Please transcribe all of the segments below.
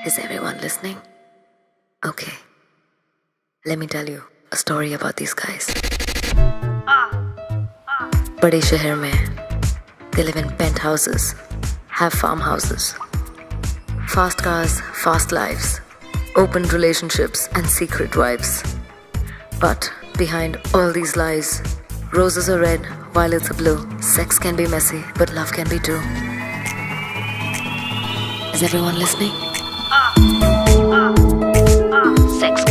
Is everyone listening? Okay. Let me tell you a story about these guys. बड़े शहर में they live in penthouses, have farmhouses, fast cars, fast lives, open relationships and secret wives. But behind all these lies, roses are red, violets are blue. Sex can be messy, but love can be too. Is everyone listening? Sex.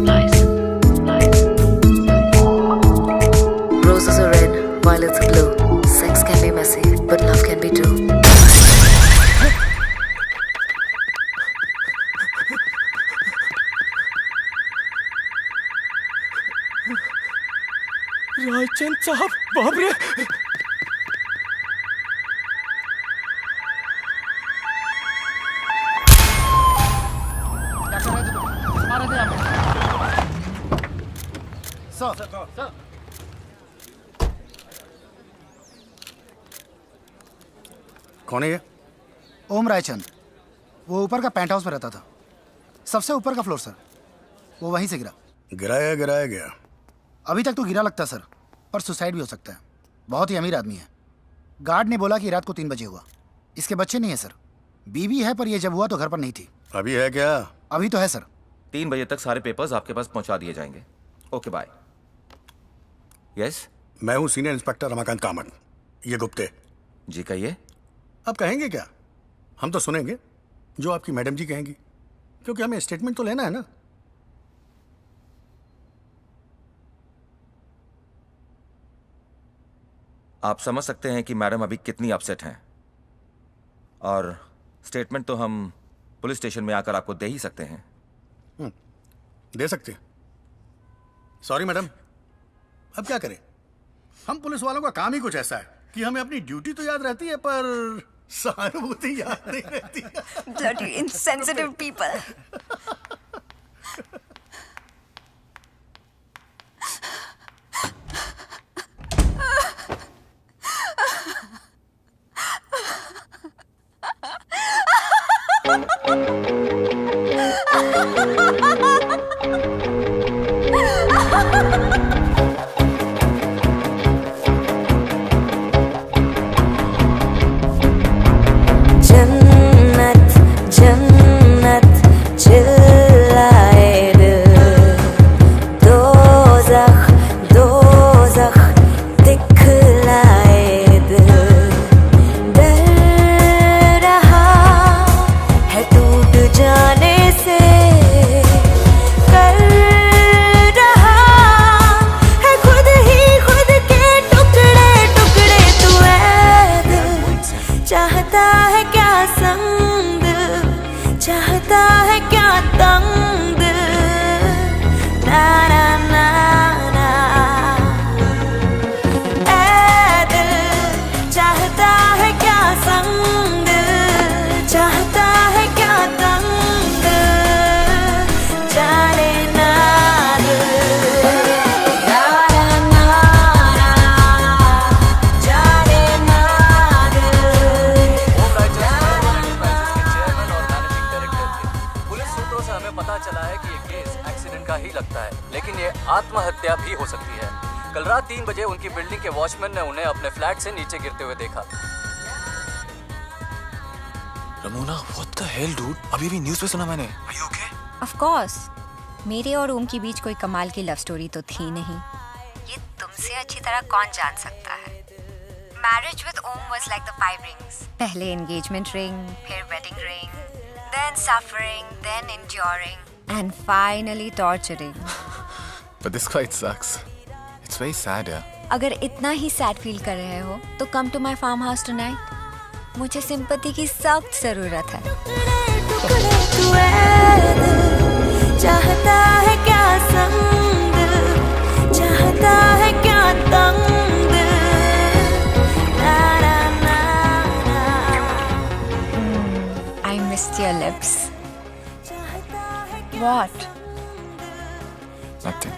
Lies. Roses are red, violets are blue. Sex can be messy, but love can be too. Raichand साहब, बाप रे! कौन है ये? ओम रायचंद। वो ऊपर का paint house में रहता था, सबसे ऊपर का फ्लोर सर। वो वहीं से गिरा। गिराया गया। अभी तक तो गिरा लगता सर, पर सुसाइड भी हो सकता है। बहुत ही अमीर आदमी है। गार्ड ने बोला कि रात को 3 बजे हुआ। इसके बच्चे नहीं है सर, बीवी है, पर ये जब हुआ तो घर पर नहीं थी। अभी है क्या? अभी तो है सर। 3 बजे तक सारे पेपर्स आपके पास पहुंचा दिए जाएंगे। Okay bye. यस? मैं हूँ सीनियर इंस्पेक्टर रमाकांत कामत। ये गुप्ते। जी कहिए। अब कहेंगे क्या? हम तो सुनेंगे जो आपकी मैडम जी कहेंगी, क्योंकि हमें स्टेटमेंट तो लेना है ना। आप समझ सकते हैं कि मैडम अभी कितनी अपसेट हैं, और स्टेटमेंट तो हम पुलिस स्टेशन में आकर आपको दे ही सकते हैं। दे सकते। सॉरी मैडम, अब क्या करें? हम पुलिस वालों का काम ही कुछ ऐसा है कि हमें अपनी ड्यूटी तो याद रहती है, पर सहानुभूति याद नहीं रहती। Dirty, insensitive people. जन्नत जन्नत चिल्लाए दिल, दोज़ख दोज़ख दिखलाए दिल। डर रहा है टूट जाने से, कर रहा है खुद ही खुद के टुकड़े टुकड़े। तू ऐ दिल चाहता है क्या संग, चाहता है क्या तंग, ना ना ना ना। ऐ दिल चाहता है क्या संग, चाहता है क्या तंग, जाने ना दिल, ना ना ना, जाने ना दिल। पुलिस सूत्रों से हमें पता चला है कि ये केस एक्सीडेंट का ही लगता है, लेकिन ये आत्महत्या भी हो सकती है। कल रात 3 बजे उनकी बिल्डिंग के वॉचमैन ने उन्हें अपने फ्लैट से नीचे गिरते हुए देखा। Ramona, what the hell, dude? अभी भी न्यूज़ पे सुना मैंने। Are you okay? Of course. मेरे और ओम के बीच कोई कमाल की लव स्टोरी तो थी नहीं। ये तुमसे अच्छी तरह कौन जान सकता है। Marriage with Om was like the 5 rings. पहले engagement ring, फिर wedding ring, then suffering, then enduring, and finally torturing. But this quite sucks. It's very sad, yeah. अगर इतना ही सैड फील कर रहे हो तो come to my farm house tonight. मुझे sympathy की सख्त जरूरत है। तू ऐ दिल चाहता है क्या संग, चाहता है क्या तंग, ना ना ना ना। I missed your lips. What? Nothing.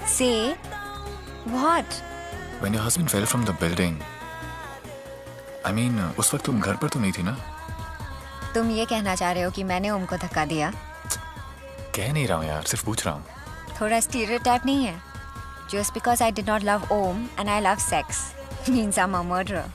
Say what? When your husband fell from the building, I mean, उस वक्त तुम घर पर तो नहीं थी ना? तुम ये कहना चाह रहे हो कि मैंने ओम को धक्का दिया? कह नहीं रहा हूँ यार, सिर्फ पूछ रहा हूँ। थोड़ा स्टीरियोटाइप नहीं है? Just because I did not love Om and I love sex means I'm a murderer.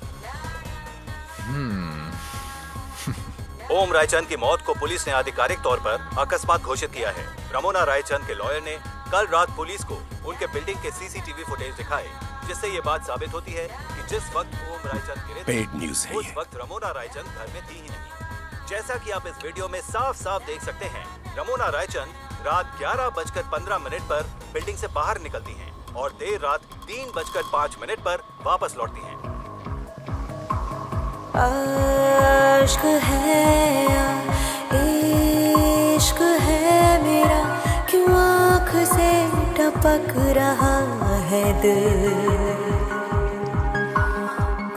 ओम रायचंद की मौत को पुलिस ने आधिकारिक तौर पर अकस्मात घोषित किया है। रमोना रायचंद के लॉयर ने कल रात पुलिस को उनके बिल्डिंग के सीसीटीवी फुटेज दिखाए, जिससे ये बात साबित होती है कि जिस वक्त ओम रायचंद गिरे थे, उस वक्त रमोना रायचंद घर में थी ही नहीं। जैसा कि आप इस वीडियो में साफ साफ देख सकते हैं, रमोना रायचंद रात 11:15 पर बिल्डिंग से बाहर निकलती हैं और देर रात 3:05 पर वापस लौटती हैं। आश्क है या इश्क है मेरा, क्यों आँख से टपक रहा है दिल,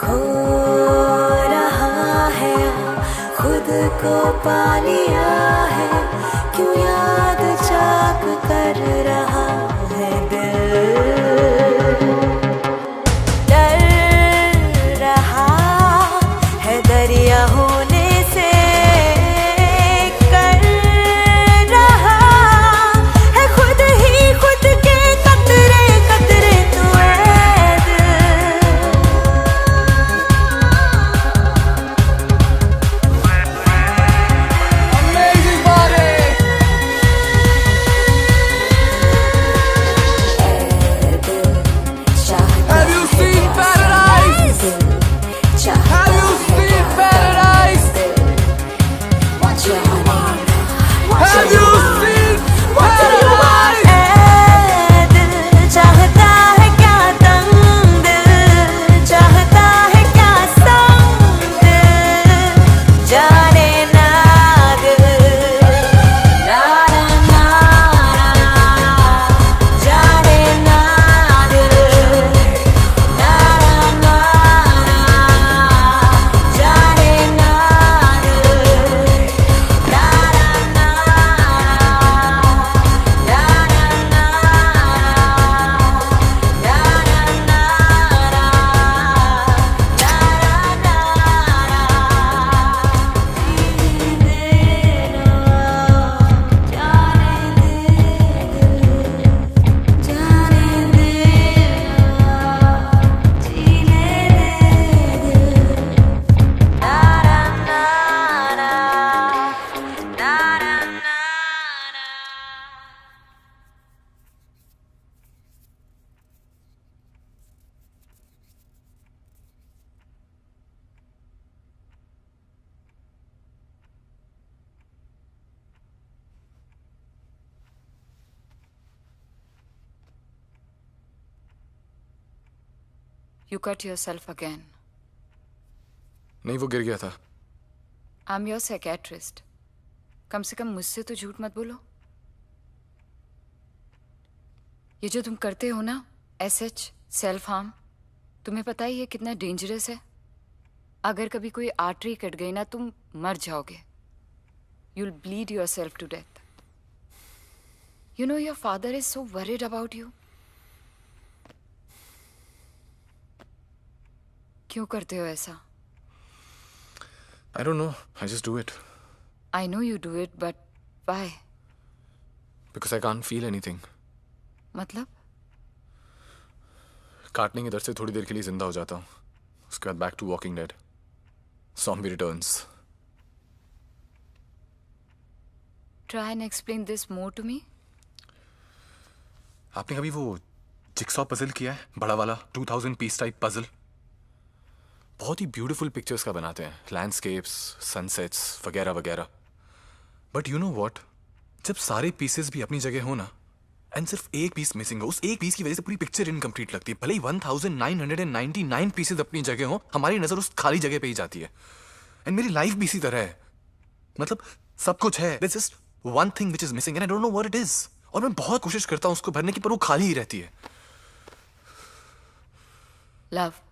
खो रहा है खुद को पा लिया है, क्यों याद चाक कर रहा है दिल, डर रहा है दरिया होने से, कर रहा है खुद ही खुद के कतरे कतरे तू ऐ You cut yourself again. नहीं, वो गिर गया था। I'm your psychiatrist. कम से कम मुझसे तो झूठ मत बोलो। ये जो तुम करते हो ना, SH सेल्फ हार्म, तुम्हें पता ही है कितना डेंजरस है। अगर कभी कोई आर्टरी कट गई ना, तुम मर जाओगे। You'll bleed yourself to death. You know your father is so worried about you. क्यों करते हो ऐसा? I don't know. I just do it. I know you do it, but why? Because I can't feel anything. मतलब? काटने के दर्द से थोड़ी देर के लिए जिंदा हो जाता हूँ, उसके बाद back to walking dead. Zombie returns. Try and explain this more to me. आपने कभी वो जिक्सॉ पजल किया है, बड़ा वाला 2000 पीस टाइप पजल? बहुत ही ब्यूटीफुल पिक्चर्स का बनाते हैं, लैंडस्केप्स, सनसेट्स वगैरह वगैरह। बट यू नो व्हाट, जब सारे पीसेस भी अपनी जगह हो ना, एंड सिर्फ एक पीस मिसिंग हो, उस एक पीस की वजह से पूरी पिक्चर इनकम्प्लीट लगती है। भले ही 1999 पीसेस अपनी जगह हो, हमारी नजर उस खाली जगह पे ही जाती है। एंड मेरी लाइफ भी इसी तरह है, मतलब सब कुछ है, there's just one thing which is missing and I don't know what it is. और मैं बहुत कोशिश करता हूँ उसको भरने की, पर वो खाली ही रहती है। Love.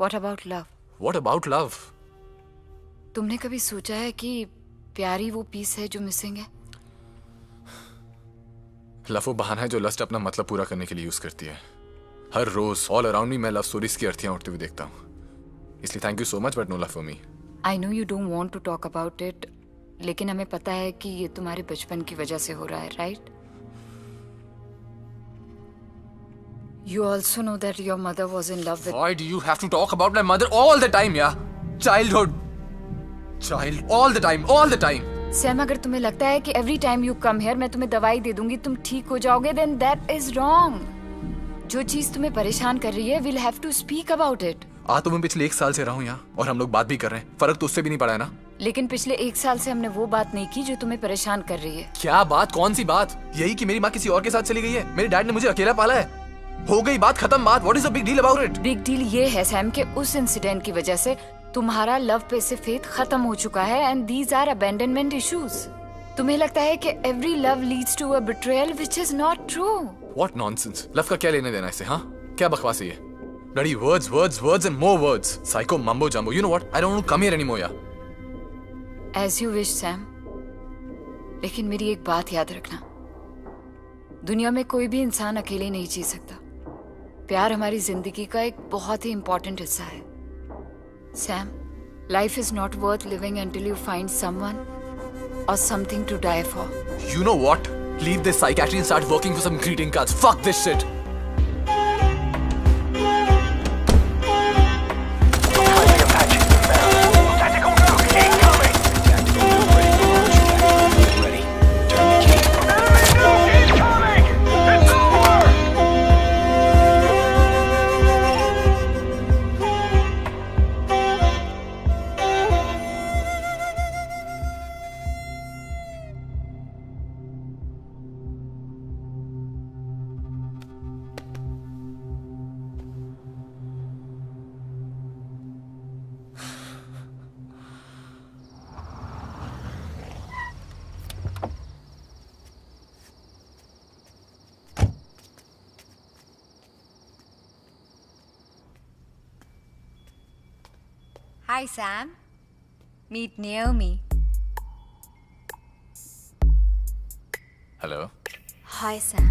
What about love? What about love? तुमने कभी सोचा है कि प्यारी वो पीस है जो मिसिंग है? लव वो बहाना है जो लस्ट अपना मतलब पूरा करने के लिए यूज करती है। हर रोज ऑल अराउंड मी मैं लव स्टोरीज की अर्थियां उठते हुए देखता हूँ। इसलिए thank you so much but no love for me. I know you don't want to talk about it, लेकिन हमें पता है कि ये तुम्हारे बचपन की वजह से हो रहा है, right? You also know that your mother was in love with... Why do you have to talk about my mother all the time, yeah? Childhood. Child, all the time, all the time. Sam, अगर तुम्हें लगता है कि every time you come here मैं तुम्हें दवाई दे दूंगी, तुम ठीक हो जाओगे, then that is wrong. जो चीज तुम्हें परेशान कर रही है, we'll have to speak about it. तो मैं पिछले 1 साल से रहा हूँ यहाँ और हम लोग बात भी कर रहे हैं, फर्क तो उससे भी नहीं पड़ा है ना। लेकिन पिछले 1 साल से हमने वो बात नहीं की जो तुम्हें परेशान कर रही है। क्या बात? कौन सी बात? यही कि मेरी माँ किसी और के साथ चली गई है, मेरे डैड ने मुझे अकेला पाला है, हो गई बात, खत्म बात। What is the big deal about it? Big deal ये है सैम कि उस इंसिडेंट की वजह से तुम्हारा लव पे से फेथ खत्म हो चुका है and these are abandonment issues. तुम्हें लगता है कि every love leads to a betrayal which is not true. What nonsense? Love का क्या लेने देना इससे? हाँ, क्या बकवास है ये? Bloody words, words, words and more words. Psycho mumbo jumbo. You know what? I don't want to come here anymore, yeah. As you wish, Sam. लेकिन मेरी एक बात याद रखना, दुनिया में कोई भी इंसान अकेले नहीं जी सकता। प्यार हमारी जिंदगी का एक बहुत ही इंपॉर्टेंट हिस्सा है। Sam, life is not worth living until you find someone or something to die for. You know what? Leave this psychiatry and start working for some greeting cards. Fuck this shit. Hi, Sam. Meet Naomi. Hello. Hi, Sam.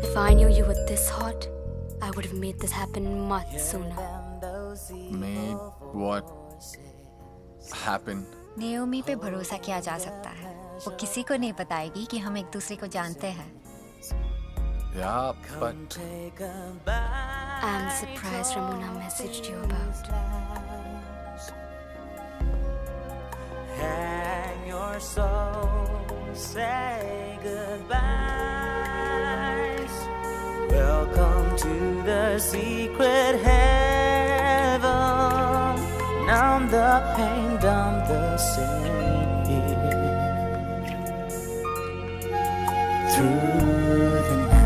If I knew you were this hot, I would have made this happen much sooner. Made what happen? Naomi पे भरोसा किया जा सकता है। वो किसी को नहीं बताएगी कि हम एक दूसरे को जानते हैं। Yeah, but I'm surprised Ramona messaged you about. Hang your soul, say goodbyes. Welcome to the secret heaven. Numb the pain, dumb the sin here. Through the night.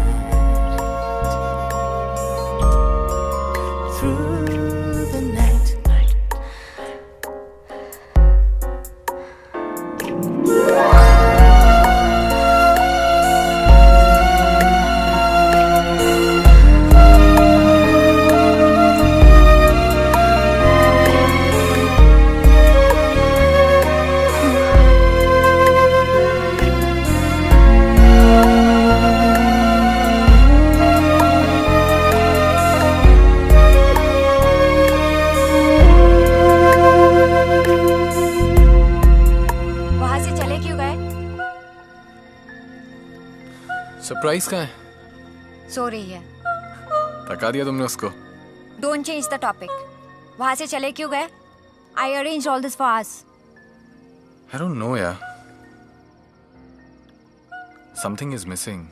Surprise कहाँ है? सो रही है। थका दिया तुमने उसको। Don't change the topic. वहां से चले क्यों गए? आई arrange all this for us. I don't no यार, समथिंग इज मिसिंग।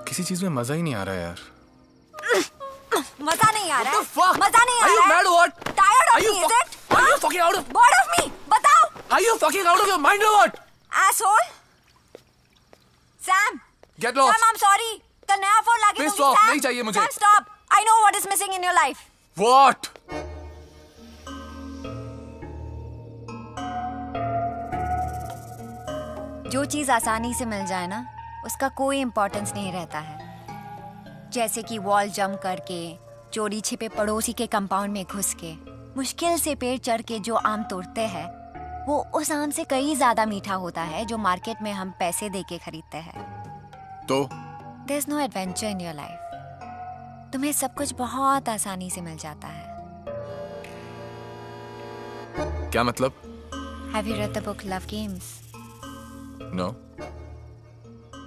किसी चीज में मजा ही नहीं आ रहा यार। मजा नहीं आ रहा है? मजा नहीं आ रहा है? Are you mad or what? Tired of me, is it? Are you fucking out of? Bored of me? बताओ। Are you fucking out of your mind or what? Asshole. Sam. Get lost. Sam, I'm sorry. कल नया phone लाके Piss दूंगी, off, Sam. नहीं चाहिए मुझे। Sam, stop. I know what is missing in your life. What? जो चीज आसानी से मिल जाए ना, उसका कोई इम्पोर्टेंस नहीं रहता है। जैसे कि वॉल जंप करके, चोरी छिपे पड़ोसी के कंपाउंड में घुस के, मुश्किल से पेड़ चढ़ के जो आम तोड़ते हैं, वो उस आम से कई ज्यादा मीठा होता है जो मार्केट में हम पैसे दे के खरीदते हैं। तो There's no adventure in your life. तुम्हें सब कुछ बहुत आसानी से मिल जाता है। क्या मतलब? Have you read the book Love Games? No.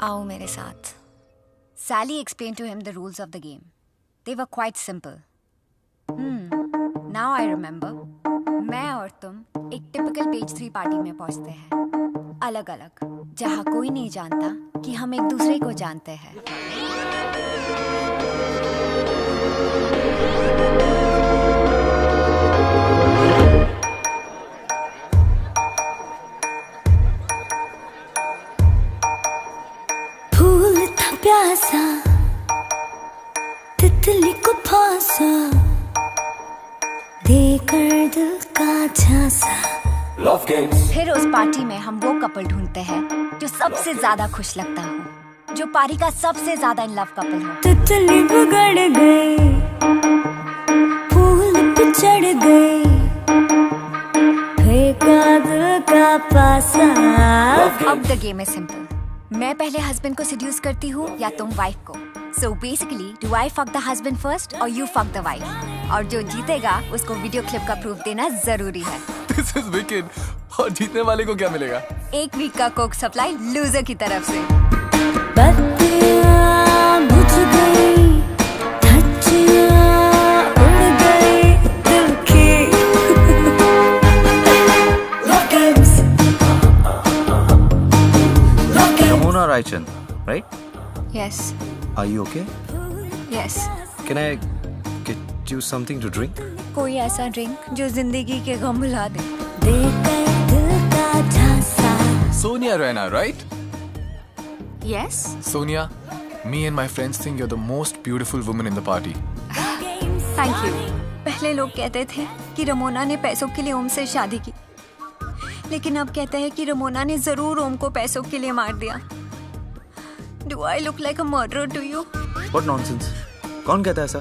आओ मेरे साथ। Sally explained to him the rules of the game. They were quite simple. Now I remember. मैं और तुम एक टिपिकल पेज 3 पार्टी में पहुंचते हैं, अलग अलग, जहाँ कोई नहीं जानता कि हम एक दूसरे को जानते हैं। फूल था प्यासा, तितली को फांसा, देकर दिल का झांसा। Love Games। फिर उस पार्टी में हम वो कपल ढूंढते हैं जो सबसे ज्यादा खुश लगता हो, जो पारी का सबसे ज्यादा इन लव कपल हो। तितली बिगड़ गई, फूल पे चढ़ गई, फेंका दिल का पासा। अब द गेम इज सिंपल। मैं पहले हस्बैंड को सेड्यूस करती हूँ या तुम वाइफ को। So basically, do I fuck the husband first or you fuck the wife? और जो जीतेगा उसको वीडियो क्लिप का प्रूफ देना जरूरी है। This is wicked। और जीतने वाले को क्या मिलेगा? 1 वीक का कोक सप्लाई लूजर की तरफ से। बत्तियां बुझ गई, धज्जियां उड़ गई दिल की। Love Games। Ramona Raichan, right? Yes. Are you okay? Yes. Can I get you something to drink? कोई ऐसा ड्रिंक जो जिंदगी के गम भुला दे। Sonia Raina, right? Yes. Sonia, me and my friends think you're the most beautiful woman in the party. Thank you. पहले लोग कहते थे कि रमोना ने पैसों के लिए ओम से शादी की, लेकिन अब कहते हैं कि रमोना ने जरूर ओम को पैसों के लिए मार दिया। Do I look like a murderer to you? What nonsense? कौन कहता है ऐसा?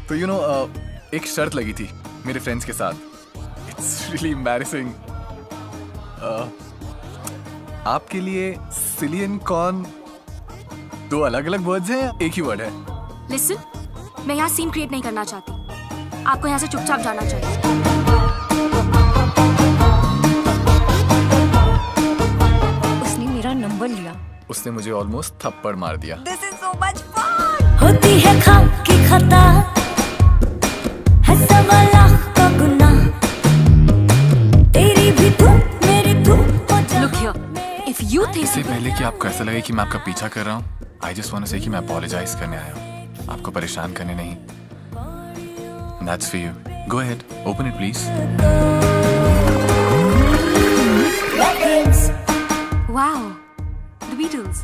तो you know, एक शर्त लगी थी मेरे फ्रेंड्स के साथ। It's really embarrassing. आपके लिए सिलियन कॉर्न 2 अलग-अलग वर्ड्स हैं या एक ही वर्ड है? Listen, मैं यहाँ सीन क्रिएट नहीं करना चाहती। आपको यहाँ से चुपचाप जाना चाहिए। उसने मेरा नंबर लिया। उसने मुझे ऑलमोस्ट थप्पड़ मार दिया। This is so much fun. होती है खाकी खता, है सवा लाख का गुनाह, तेरी भी तू मेरी तू। Look here, if you think इससे पहले कि आपको ऐसा लगे कि मैं आपका पीछा कर रहा हूँ, I just want to say कि मैं apologize करने आया हूँ, आपको परेशान करने नहीं। That's for you. Go ahead, open it please. Wow, The Beatles.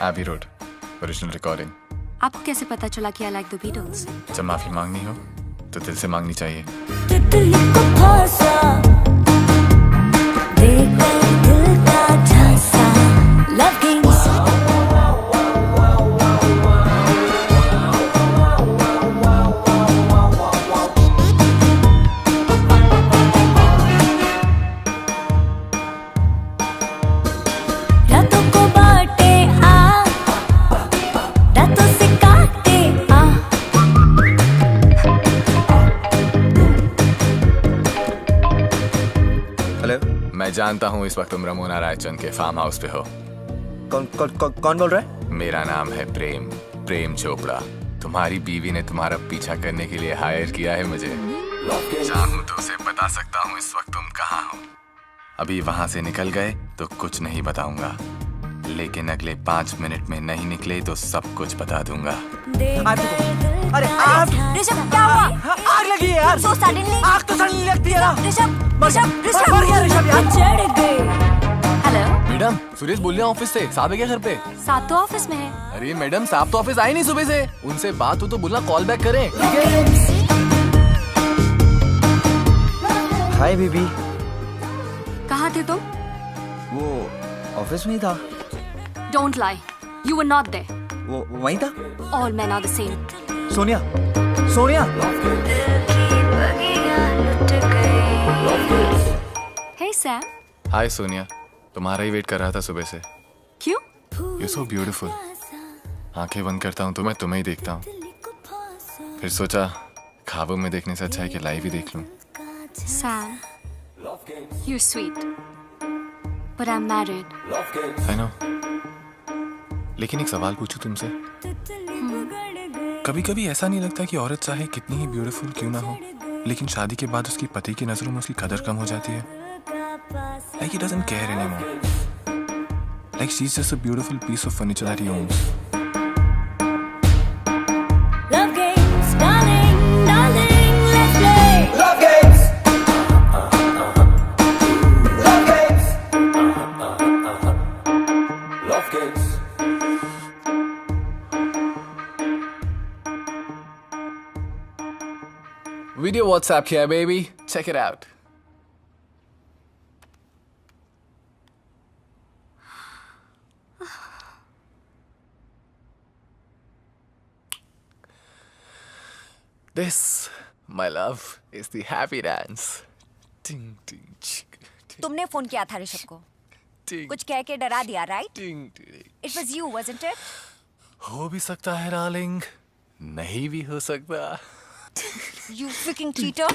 Abbey Road, original recording. आपको कैसे पता चला कि I like The Beatles? जब माफी मांगनी हो तो दिल से मांगनी चाहिए। तितली को फांसा, देकर दिल का झांसा। Love Games। रातों को बांटे आ, रातों से काटे आ। हेलो, मैं जानता हूँ इस वक्त तुम रमोना रायचंद के फार्म हाउस पे हो। कौन बोल रहा है? मेरा नाम है प्रेम चोपड़ा। तुम्हारी बीवी ने तुम्हारा पीछा करने के लिए हायर किया है मुझे। चाहूँ तो उसे बता सकता हूँ इस वक्त तुम कहाँ हो। अभी वहाँ से निकल गए तो कुछ नहीं बताऊंगा, लेकिन अगले 5 मिनट में नहीं निकले तो सब कुछ बता दूंगा। अरे आग! ऋषभ क्या हुआ? आग लगी है यार! So suddenly? आग तो सडनली लगती है ना! ऋषभ मर गया ऋषभ यार! चढ़ गए। हेलो मैडम, सुरेश बोल रहे हैं ऑफिस से। साहब है क्या घर पे? साथ तो ऑफिस में है। अरे मैडम, साहब तो ऑफिस आए नहीं सुबह से। उनसे बात हो तो बोलना कॉल बैक करें, ठीक है? Hi baby. कहाँ थे तुम? वो ऑफिस में ही था। Don't lie, you were not there. वो वहीं था। All men are the same. Sonia, Sonia. Sam. Hi Sonia, तुम्हारा ही वेट कर रहा था सुबह से। क्यों? You're so beautiful. आंखें बंद करता हूँ तो मैं तुम्हें ही देखता हूँ। फिर सोचा ख्वाबों में देखने से अच्छा है कि लाइव ही देख लूँ। Sam, you're sweet, but I'm married. I know. लेकिन एक सवाल पूछूं तुमसे। कभी कभी ऐसा नहीं लगता कि औरत चाहे कितनी ही ब्यूटीफुल क्यों ना हो, लेकिन शादी के बाद उसकी पति की नजरों में उसकी कदर कम हो जाती है? Like he doesn't care anymore. Like she's just a beautiful piece of furniture that he owns. Love games, darling, darling, let's play. Love games. Love games. Love games. Video WhatsApp here, baby. Check it out. This, my love, is the happy dance. Ding, ding, chick, ding, तुमने phone किया था ऋषभ को, ding, कुछ कह के डरा दिया, right? ding, ding. It was you, wasn't it? हो भी सकता है डार्लिंग, नहीं भी हो सकता। You freaking cheater!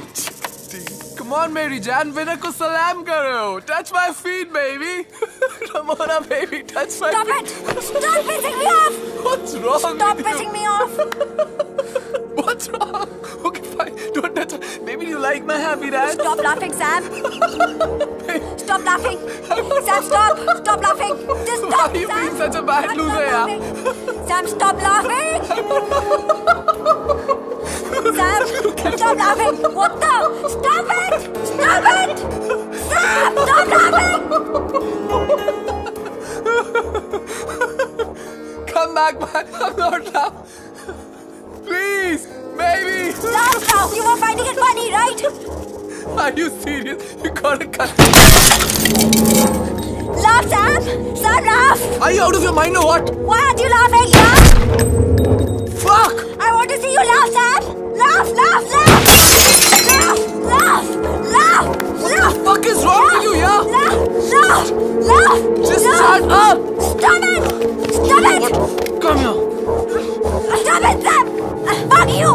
Come on मेरी जान, विनर को सलाम करो। Touch my feet, baby. Ramona, baby, touch my Stop feet. it! Stop pissing me off! What's wrong Stop with you? pissing me off! What's wrong? Okay, fine. Don't touch me. Maybe you like my happy dance. Stop laughing, Sam! Stop laughing! Sam, stop! Stop laughing! Just stop, Why are you Sam! being such a bad Stop loser, yaar? laughing. Sam, stop laughing! Sam, stop laughing! What the? Stop it! Stop it! Sam, stop laughing! Come back, man. I'm not laughing. Please, baby. Laugh now! You were finding it funny, right? Are you serious? You gotta cut. Laugh, Sam! Sam, laugh! Are you out of your mind or what? Why aren't you laughing? Laugh! Fuck! I want to see you laugh, Sam! Laugh, laugh, laugh! Laugh, laugh, laugh, What laugh! the fuck is wrong with you, yeah? Laugh, laugh, laugh! Just laugh. shut up! Stop it! Stop it! Come here. Stop it, Sam! Fuck you!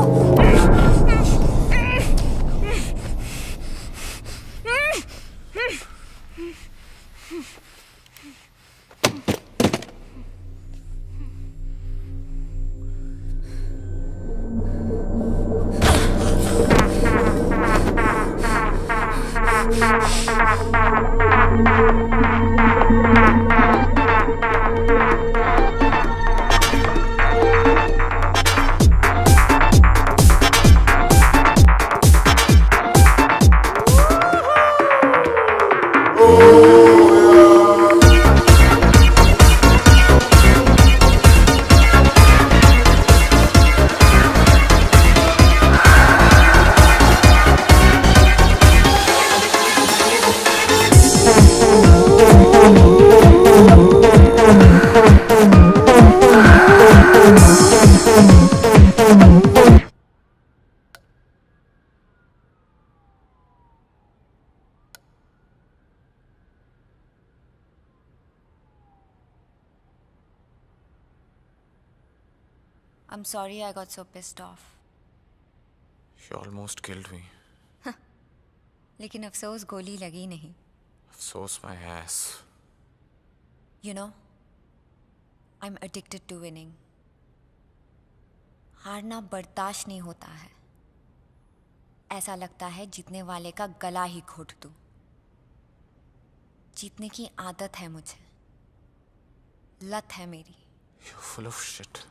I'm sorry I got so pissed off. You almost killed me. लेकिन अफसोस गोली लगी नहीं. Afsos my ass. You know, I'm addicted to winning. हारना बर्दाश्त नहीं होता है. ऐसा लगता है जीतने वाले का गला ही घोट दूं. जीतने की आदत है मुझे. लत है मेरी. You're full of shit.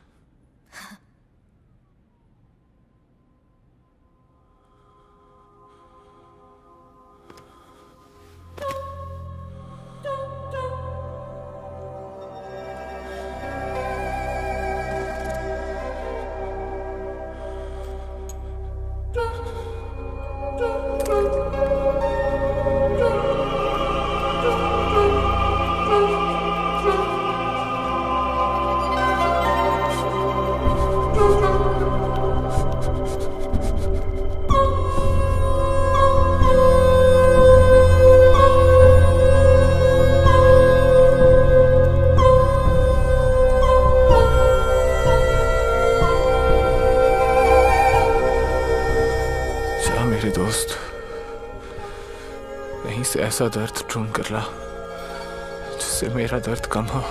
दोस्त कहीं से ऐसा दर्द ढूंढ कर ला जिससे मेरा दर्द कम हो।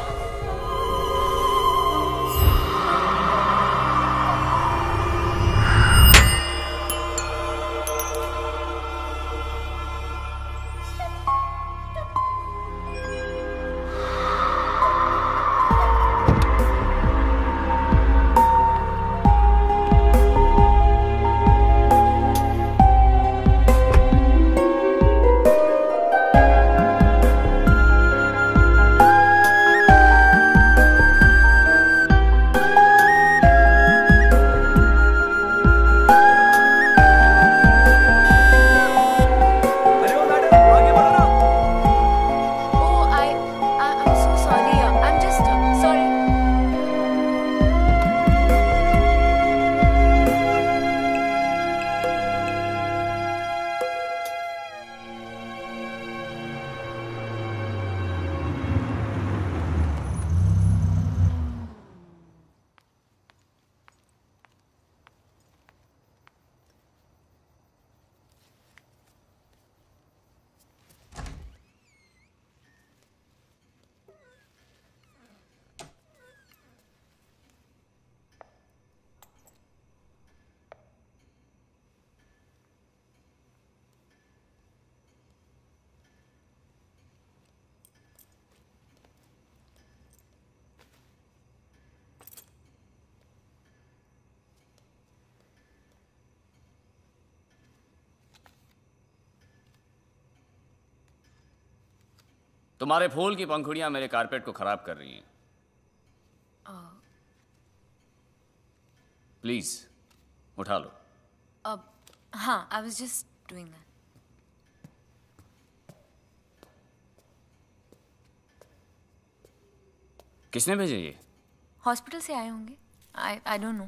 तुम्हारे फूल की पंखुड़ियां मेरे कारपेट को खराब कर रही हैं। प्लीज उठा लो। अब हाँ, I was just doing that. किसने भेजे ये? हॉस्पिटल से आए होंगे। I don't know.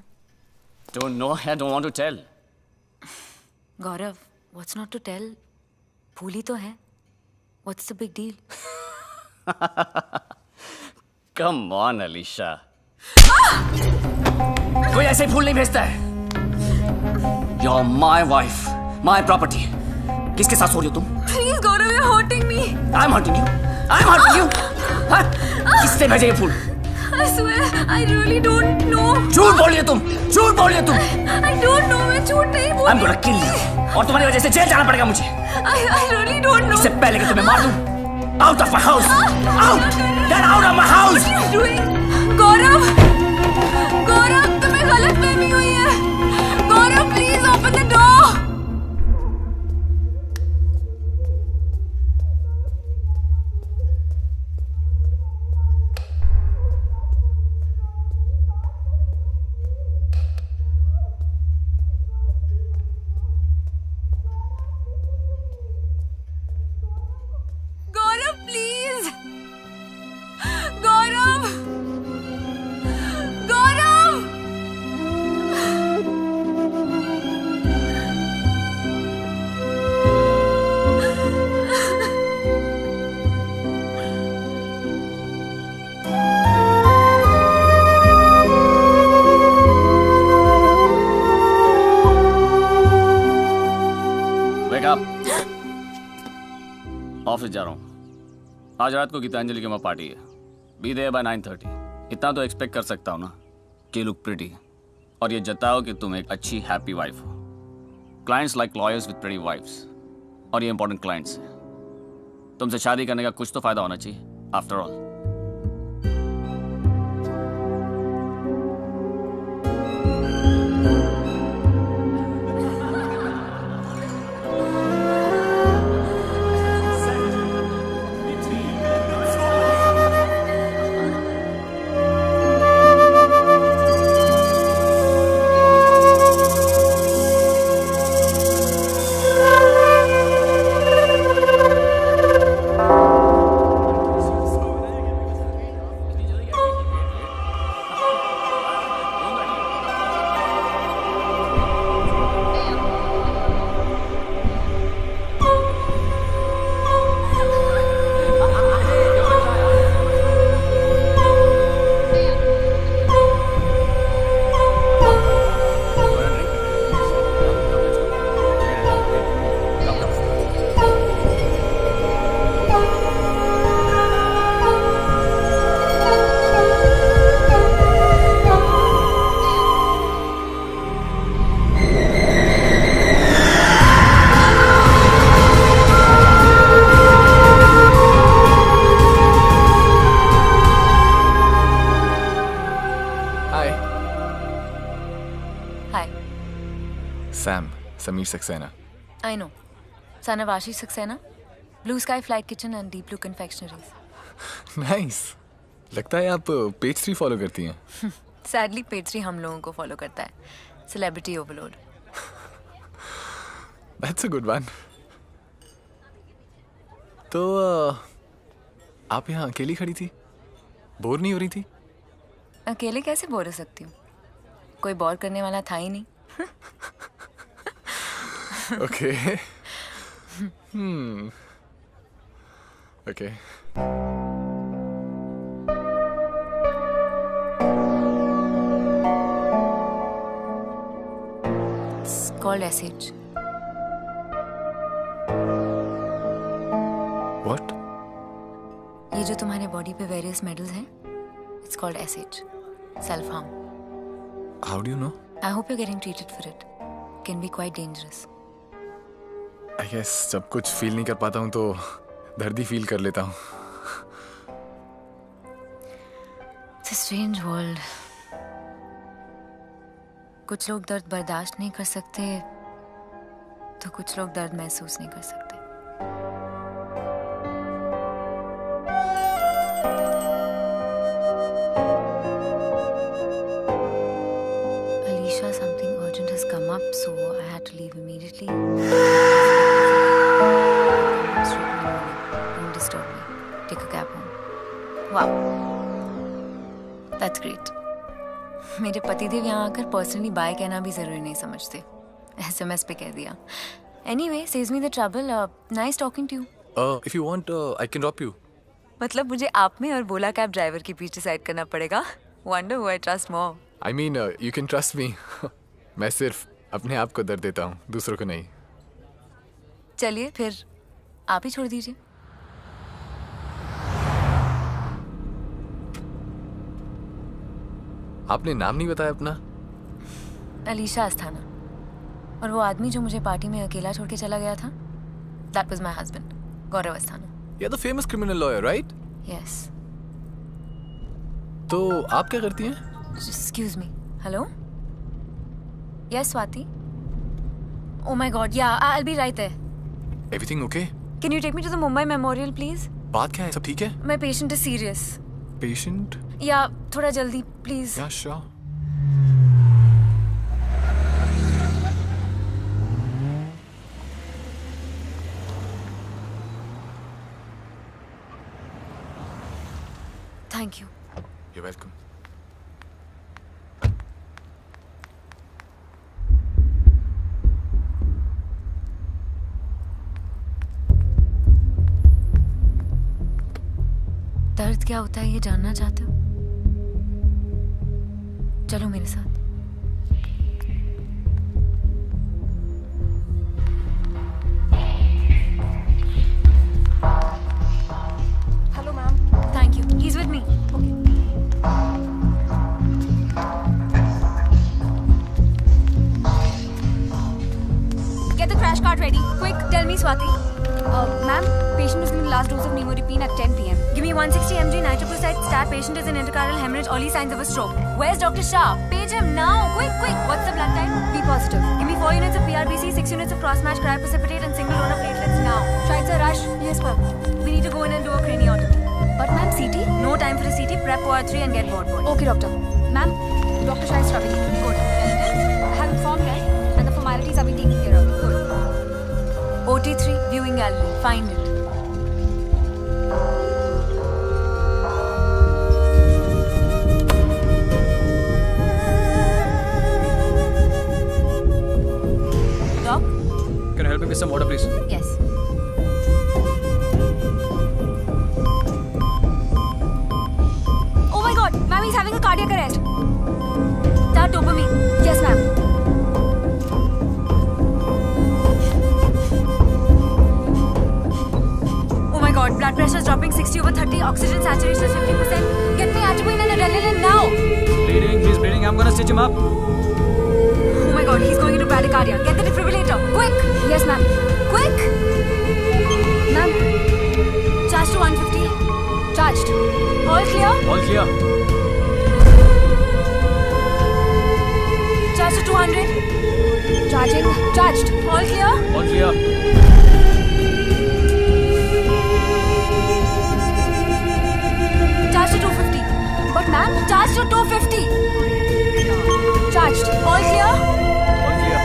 Don't know, I don't want to tell. Gaurav, what's not to tell? फूल ही तो है। What's the big deal? Come on Alisha, कोई ऐसे फूल नहीं भेजता है। You're my wife, my property. किसके साथ सो रही हो तुम? Please Gaurav, you're hurting me. I'm hurting you. I'm hurting you. हाँ? किसने भेजे ये फूल? I swear, I really don't know. झूठ बोलिए तुम, झूठ बोलिए तुम। I don't know, मैं झूठ नहीं बोली। I'm gonna kill you. और तुम्हारी वजह से जेल जाना पड़ेगा मुझे। I really don't know. इससे पहले कि तुम्हें मार दूं। Out of my house! Out! Get out of my house! What are you doing? गौरव, गौरव, तुम्हें गलतफहमी हुई है। गौरव, please open the door. Gaurav, please. Gaurav, Gaurav. Wake up. Office जा रहा हूँ। आज रात को गीतांजलि की वहाँ पार्टी है। Be there by 9:30। इतना तो एक्सपेक्ट कर सकता हूँ ना कि लुक प्रिटी और ये जताओ कि तुम एक अच्छी हैप्पी वाइफ हो। Clients like lawyers with pretty wifes, और ये इंपॉर्टेंट क्लाइंट्स हैं। तुमसे शादी करने का कुछ तो फायदा होना चाहिए after all. Hi. Sam, Sameer Saxena. I know. Son of Ashish Saxena. Blue Sky Flight Kitchen and Deep Blue Confectionaries. Nice. लगता है आप पेज 3 फॉलो करती हैं. Sadly, Page 3 हम लोगों को फॉलो करता है. Celebrity overload. That's a good one. तो आप यहाँ अकेली खड़ी थी? बोर नहीं हो रही थी? अकेले कैसे बोर हो सकती हूँ? कोई बोर करने वाला था ही नहीं. Okay. Okay. It's called SH. What? ये जो तुम्हारे बॉडी पे वेरियस मेडल्स हैं, it's called SH. Self harm. How do you know? I hope you're getting treated for it. Can be quite dangerous. I guess जब कुछ feel नहीं कर पाता हूँ तो दर्द ही फील कर लेता हूँ. It's a strange world. कुछ लोग दर्द बर्दाश्त नहीं कर सकते, तो कुछ लोग दर्द महसूस नहीं कर सकते. Alicia, something urgent has come up, so I had to leave immediately. Don't disturb me. Take a cab home. Wow. That's great. मेरे पतिदेव यहाँ आकर पर्सनली बाय कहना भी जरूरी नहीं समझते. SMS पे कह दिया. Anyway, saves me the trouble. Nice talking to you. If you want, I can drop you. मतलब मुझे आप में और बोला कैब ड्राइवर के बीच डिसाइड करना पड़ेगा. Wonder who I trust more. I mean, you can trust me. मैं सिर्फ अपने आप को दर्द देता हूँ, दूसरों को नहीं. चलिए फिर आप ही छोड़ दीजिए. आपने नाम नहीं बताया अपना? अलीशा अस्थाना. और वो आदमी जो मुझे पार्टी में अकेला छोड़ के चला गया था, that was my husband, Gaurav Asthana. You're the famous criminal lawyer, right? Yes. तो आप क्या करती हैं? Excuse me. Hello? Yes, Swati. Oh my God, yeah, I'll be right there. Everything okay? Can you take me to the Mumbai Memorial, please? बात क्या है? सब ठीक है? My patient is serious. Patient? या थोड़ा जल्दी, please. Yeah, sure. Thank you. You're welcome. दर्द क्या होता है ये जानना चाहते हो? चलो मेरे साथ. Hello ma'am. Thank you. He's with me. Get the crash cart ready. Quick, tell me, Swati. Ma'am, patient is given last dose of Nimoripine at 10 p.m. Give me 160 mg nitroprusside. Stab patient is in intercurrent hemorrhage. Early signs of a stroke. Where's Dr. Shah? Page him now. Quick, quick. What's the blood type? B positive. Give me 4 units of PRBC, 6 units of cross-match cryoprecipitate and single donor platelets now. Should I rush? Yes, ma'am. We need to go in and do a craniotomy. But ma'am, CT? No time for a CT. Prep OR3 and get board boy. Okay, doctor. Ma'am, Dr. Shah is struggling. Good. I have informed her and the formalities are being taken care of. Good. OT3, viewing gallery. Find it. Doc? Can you help me with some water, please? Yes. Oh my God, ma'am, he's having a cardiac arrest. Start dopamine. Yes, ma'am. Oh my God, blood pressure is dropping 60/30. Oxygen saturation is 50%. Get me atropine and adrenaline now. Bleeding, he's bleeding. I'm gonna stitch him up. Oh my God, he's going into bradycardia. Get the defibrillator. Quick. Yes, ma'am. Quick. Ma'am, Charge to 150. charged. All clear? All clear. Charge to 200. Charging. Charged. All clear? All clear. Charged to 250. But ma'am, charged to 250. Charged. All clear? All clear.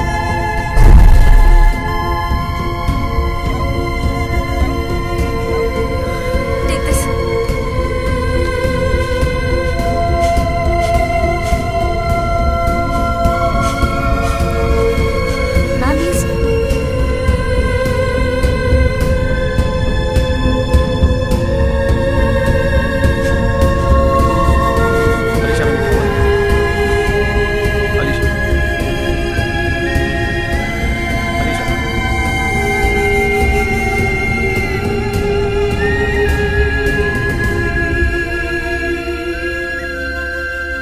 Take this. Ma'am, he's... Alisha, Alisha. Alisha.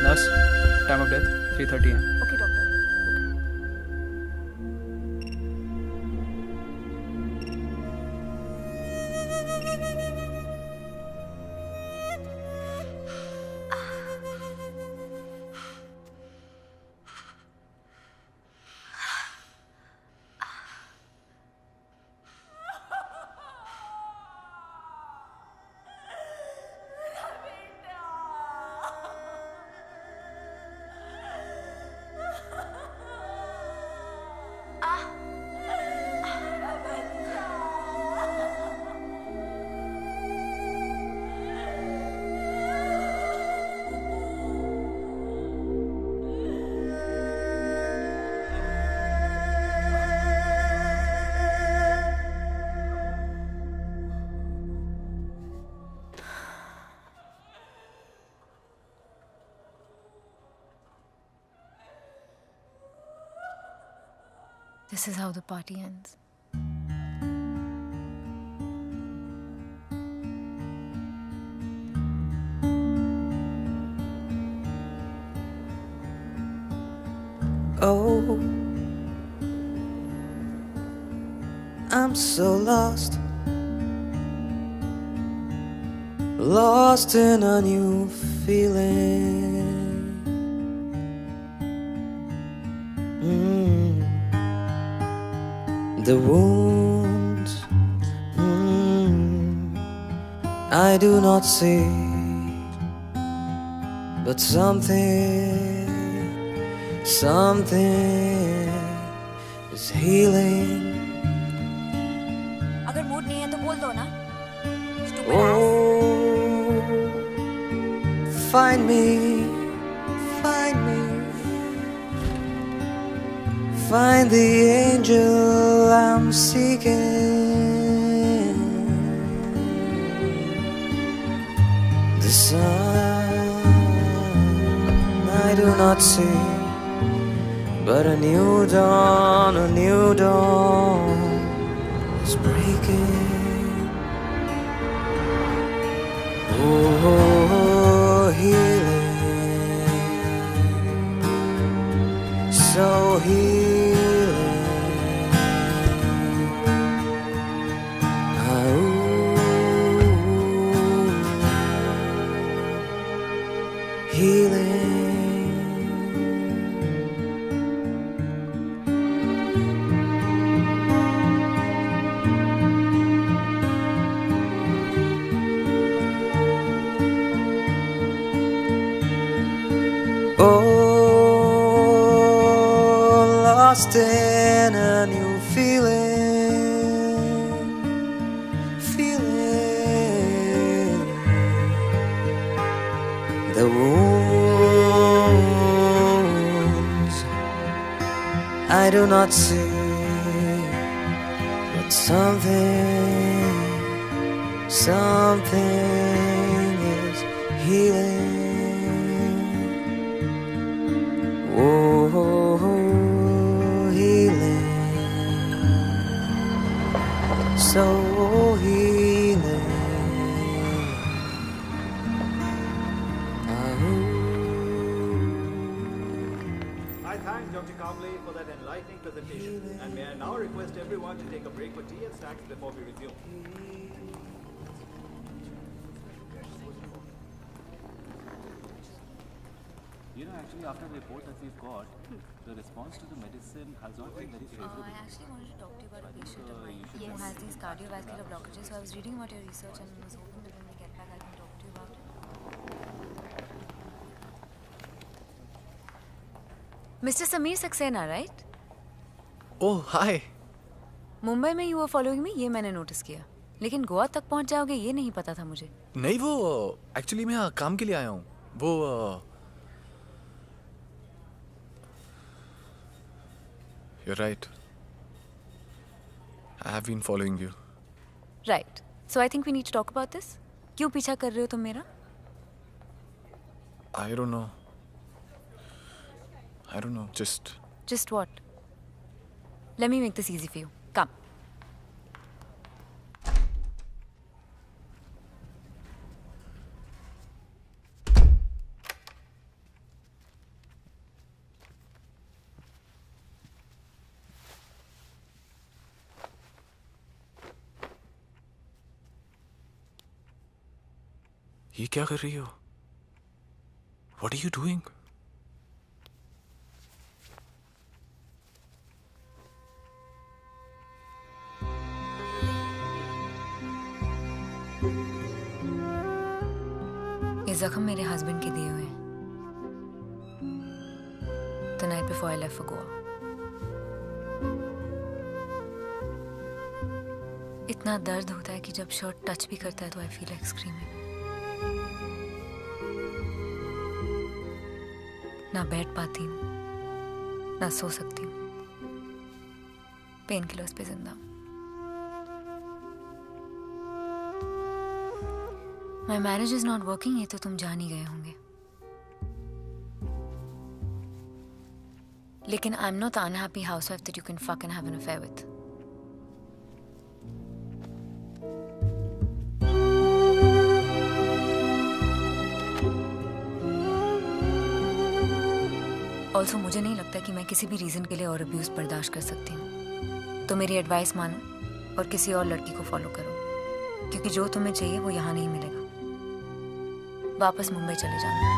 Nurse, time of death 3:30 am. Okay, doctor. This is how the party ends. Oh, I'm so lost, lost in a new feeling. The wounds I do not see, but something is healing. अगर mood नहीं है तो बोल दो ना. Oh, find me, find the angel I'm seeking. The sun I do not see, but a new dawn is breaking. Oh, healing, so healing. Healing. Oh, lost in a new feeling. The wounds I do not see, but something is healing. Oh, healing, so healing. I thank Dr. Kamble for that enlightening presentation, and may I now request everyone to take a break for tea and snacks before we resume. You know, actually, after the report that we've got, the response to the medicine has not been very favorable. I actually wanted to talk to you about a patient of mine you who should- has these cardiovascular blockages. So I was reading about your research and was hoping that when we get back, I can talk to you about it. Mr. Sameer Saxena, right? ओह हाय। मुंबई में you were following me, ये मैंने notice किया। लेकिन गोवा तक पहुंच जाओगे ये नहीं पता था मुझे। नहीं, वो एक्चुअली मैं यहाँ काम के लिए आया हूँ। वो You're right. I have been following you. Right. So I think we need to talk about this. क्यों पीछा कर रहे हो तुम मेरा? I don't know. Just what? Let me make this easy for you. Come. ये क्या कर रही हो? What are you doing? ये जख्म मेरे हस्बैंड के दिए हुए हैं। The night before I left for Goa. इतना दर्द होता है कि जब शर्ट टच भी करता है तो आई फील लाइक स्क्रीमिंग। ना बैठ पाती हूँ, ना सो सकती हूँ। पेन किलर्स पे जिंदा हूँ। My marriage is not working, ये तो तुम जान ही गए होंगे। लेकिन I'm not the unhappy housewife that you can fucking have an affair with. Also, मुझे नहीं लगता कि मैं किसी भी रीजन के लिए और अब्यूज बर्दाश्त कर सकती हूँ। तो मेरी एडवाइस मानो और किसी और लड़की को फॉलो करो, क्योंकि जो तुम्हें चाहिए वो यहाँ नहीं मिलेगा। वापस मुंबई चले जाना।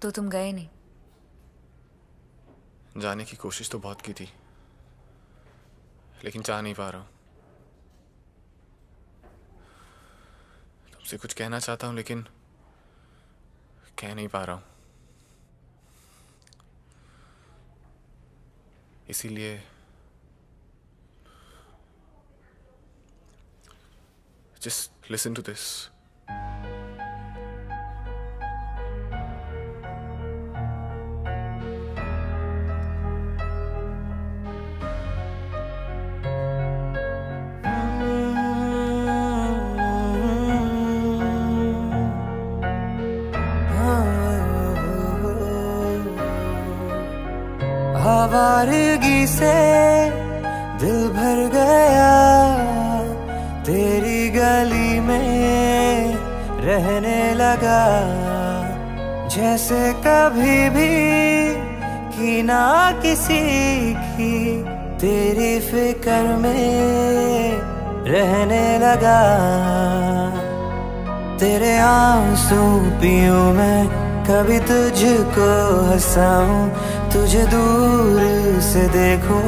तो तुम गए नहीं? जाने की कोशिश तो बहुत की थी, लेकिन जा नहीं पा रहा हूँ। तुमसे कुछ कहना चाहता हूँ लेकिन कह नहीं पा रहा हूँ। इसीलिए just listen to this. आवारगी से दिल भर गया, तेरी गली में रहने लगा, जैसे कभी भी की ना किसी की, तेरी फिक्र में रहने लगा। तेरे आंसू पीऊं मैं, कभी तुझको हंसाऊं, तुझे दूर से देखूं,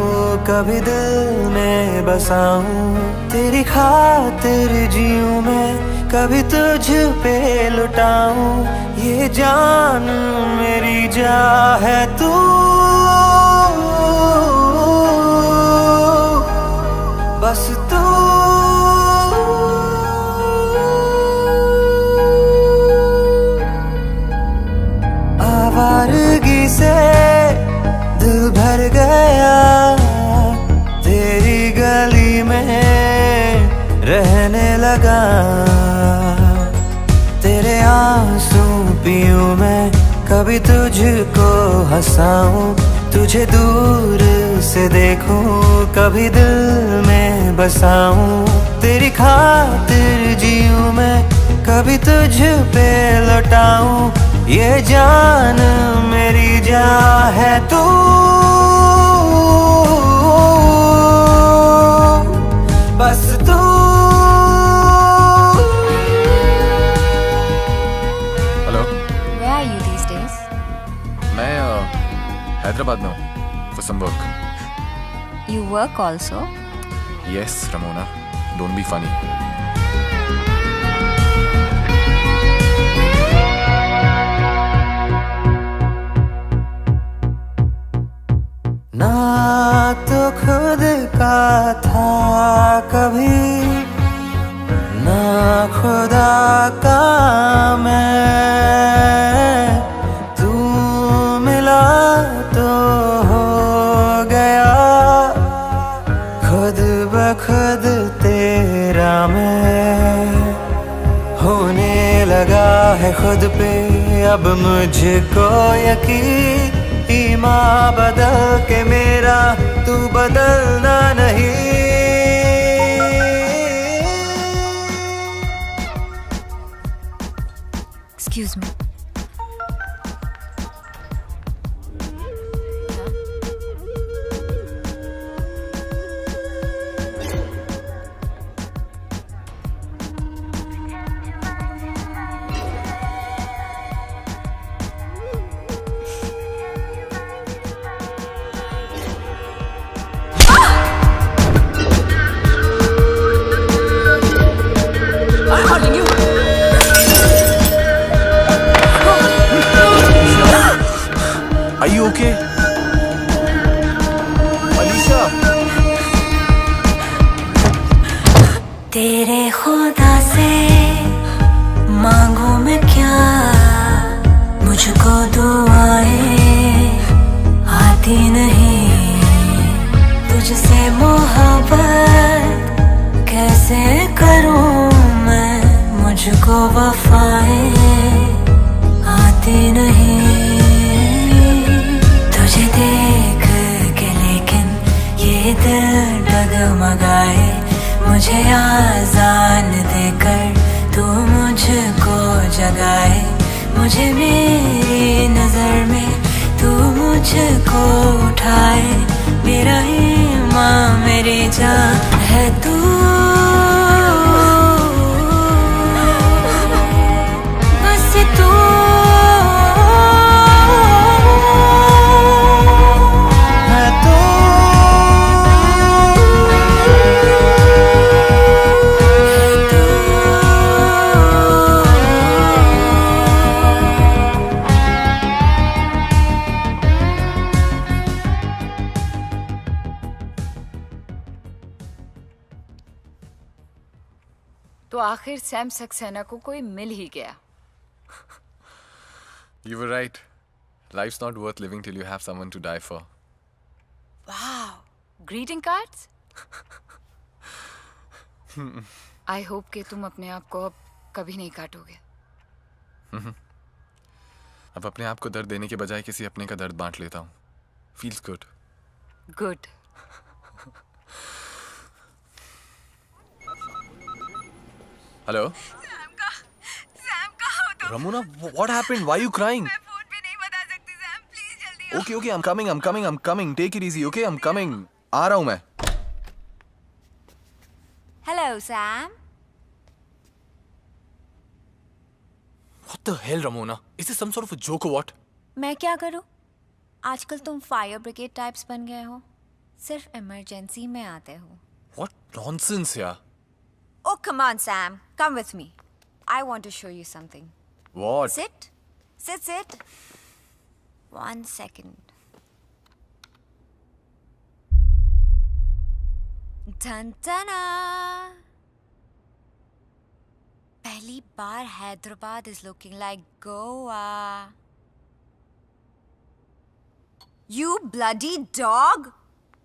कभी दिल में बसाऊं, तेरी खातिर जीऊं मैं, कभी तुझ पे लुटाऊं ये जान मेरी जा है तू बस तू आवारगी से दिल भर गया तेरी गली में रहने लगा तेरे आंसू पीऊं मैं कभी तुझको हंसाऊं तुझे दूर से देखूं कभी दिल में बसाऊं तेरी खातिर जीऊं मैं कभी तुझ पे लौटाऊं ये जान मेरी जा है तू बस तू hello Where are you these days? मैं हैदराबाद में हूँ for some work. You work also? Yes, Ramona. Don't be funny. ना तो खुद का था कभी ना खुदा का मैं तू मिला तो हो गया खुद बखुद तेरा मैं होने लगा है खुद पे अब मुझको यकीन ईमान बदल के मेरा तू बदलना नहीं Excuse me. I'm calling you. Are you okay? Alicia. तेरे खुदा से मांगू मैं क्या मुझको दुआएं आती नहीं तुझसे मोहब्बत कैसे करूं मैं मुझको वफाएं आती नहीं तुझे देख के लेकिन ये दिल डगमगाए मुझे आजान देकर तू मुझको जगाए मुझे मेरी नजर में तू मुझको उठाए मेरा ईमान मेरी जान है तू बस तू है तू तो आखिर सैम सक्सेना को कोई मिल ही गया You were right. Life's not worth living till you have someone to die for. वाह ग्रीटिंग कार्ड्स आई होप कि तुम अपने आप को अब कभी नहीं काटोगे अब अपने आप को दर्द देने के बजाय किसी अपने का दर्द बांट लेता हूँ. Feels good. Good Hello? Ramona, what happened? Why are you crying? Okay, I'm coming. Take it easy, okay? I'm coming. आ रहा हूँ मैं. Hello, Sam. What the hell, Ramona? Is this some sort of a joke or what? मैं क्या करूं? आजकल तुम fire brigade types बन गए हो सिर्फ इमरजेंसी में आते हो What nonsense, यार. Oh, come on, Sam. Come with me. I want to show you something. What? Sit. Sit. 1 second. Dun dun. पहली बार Hyderabad is looking like Goa. You bloody dog!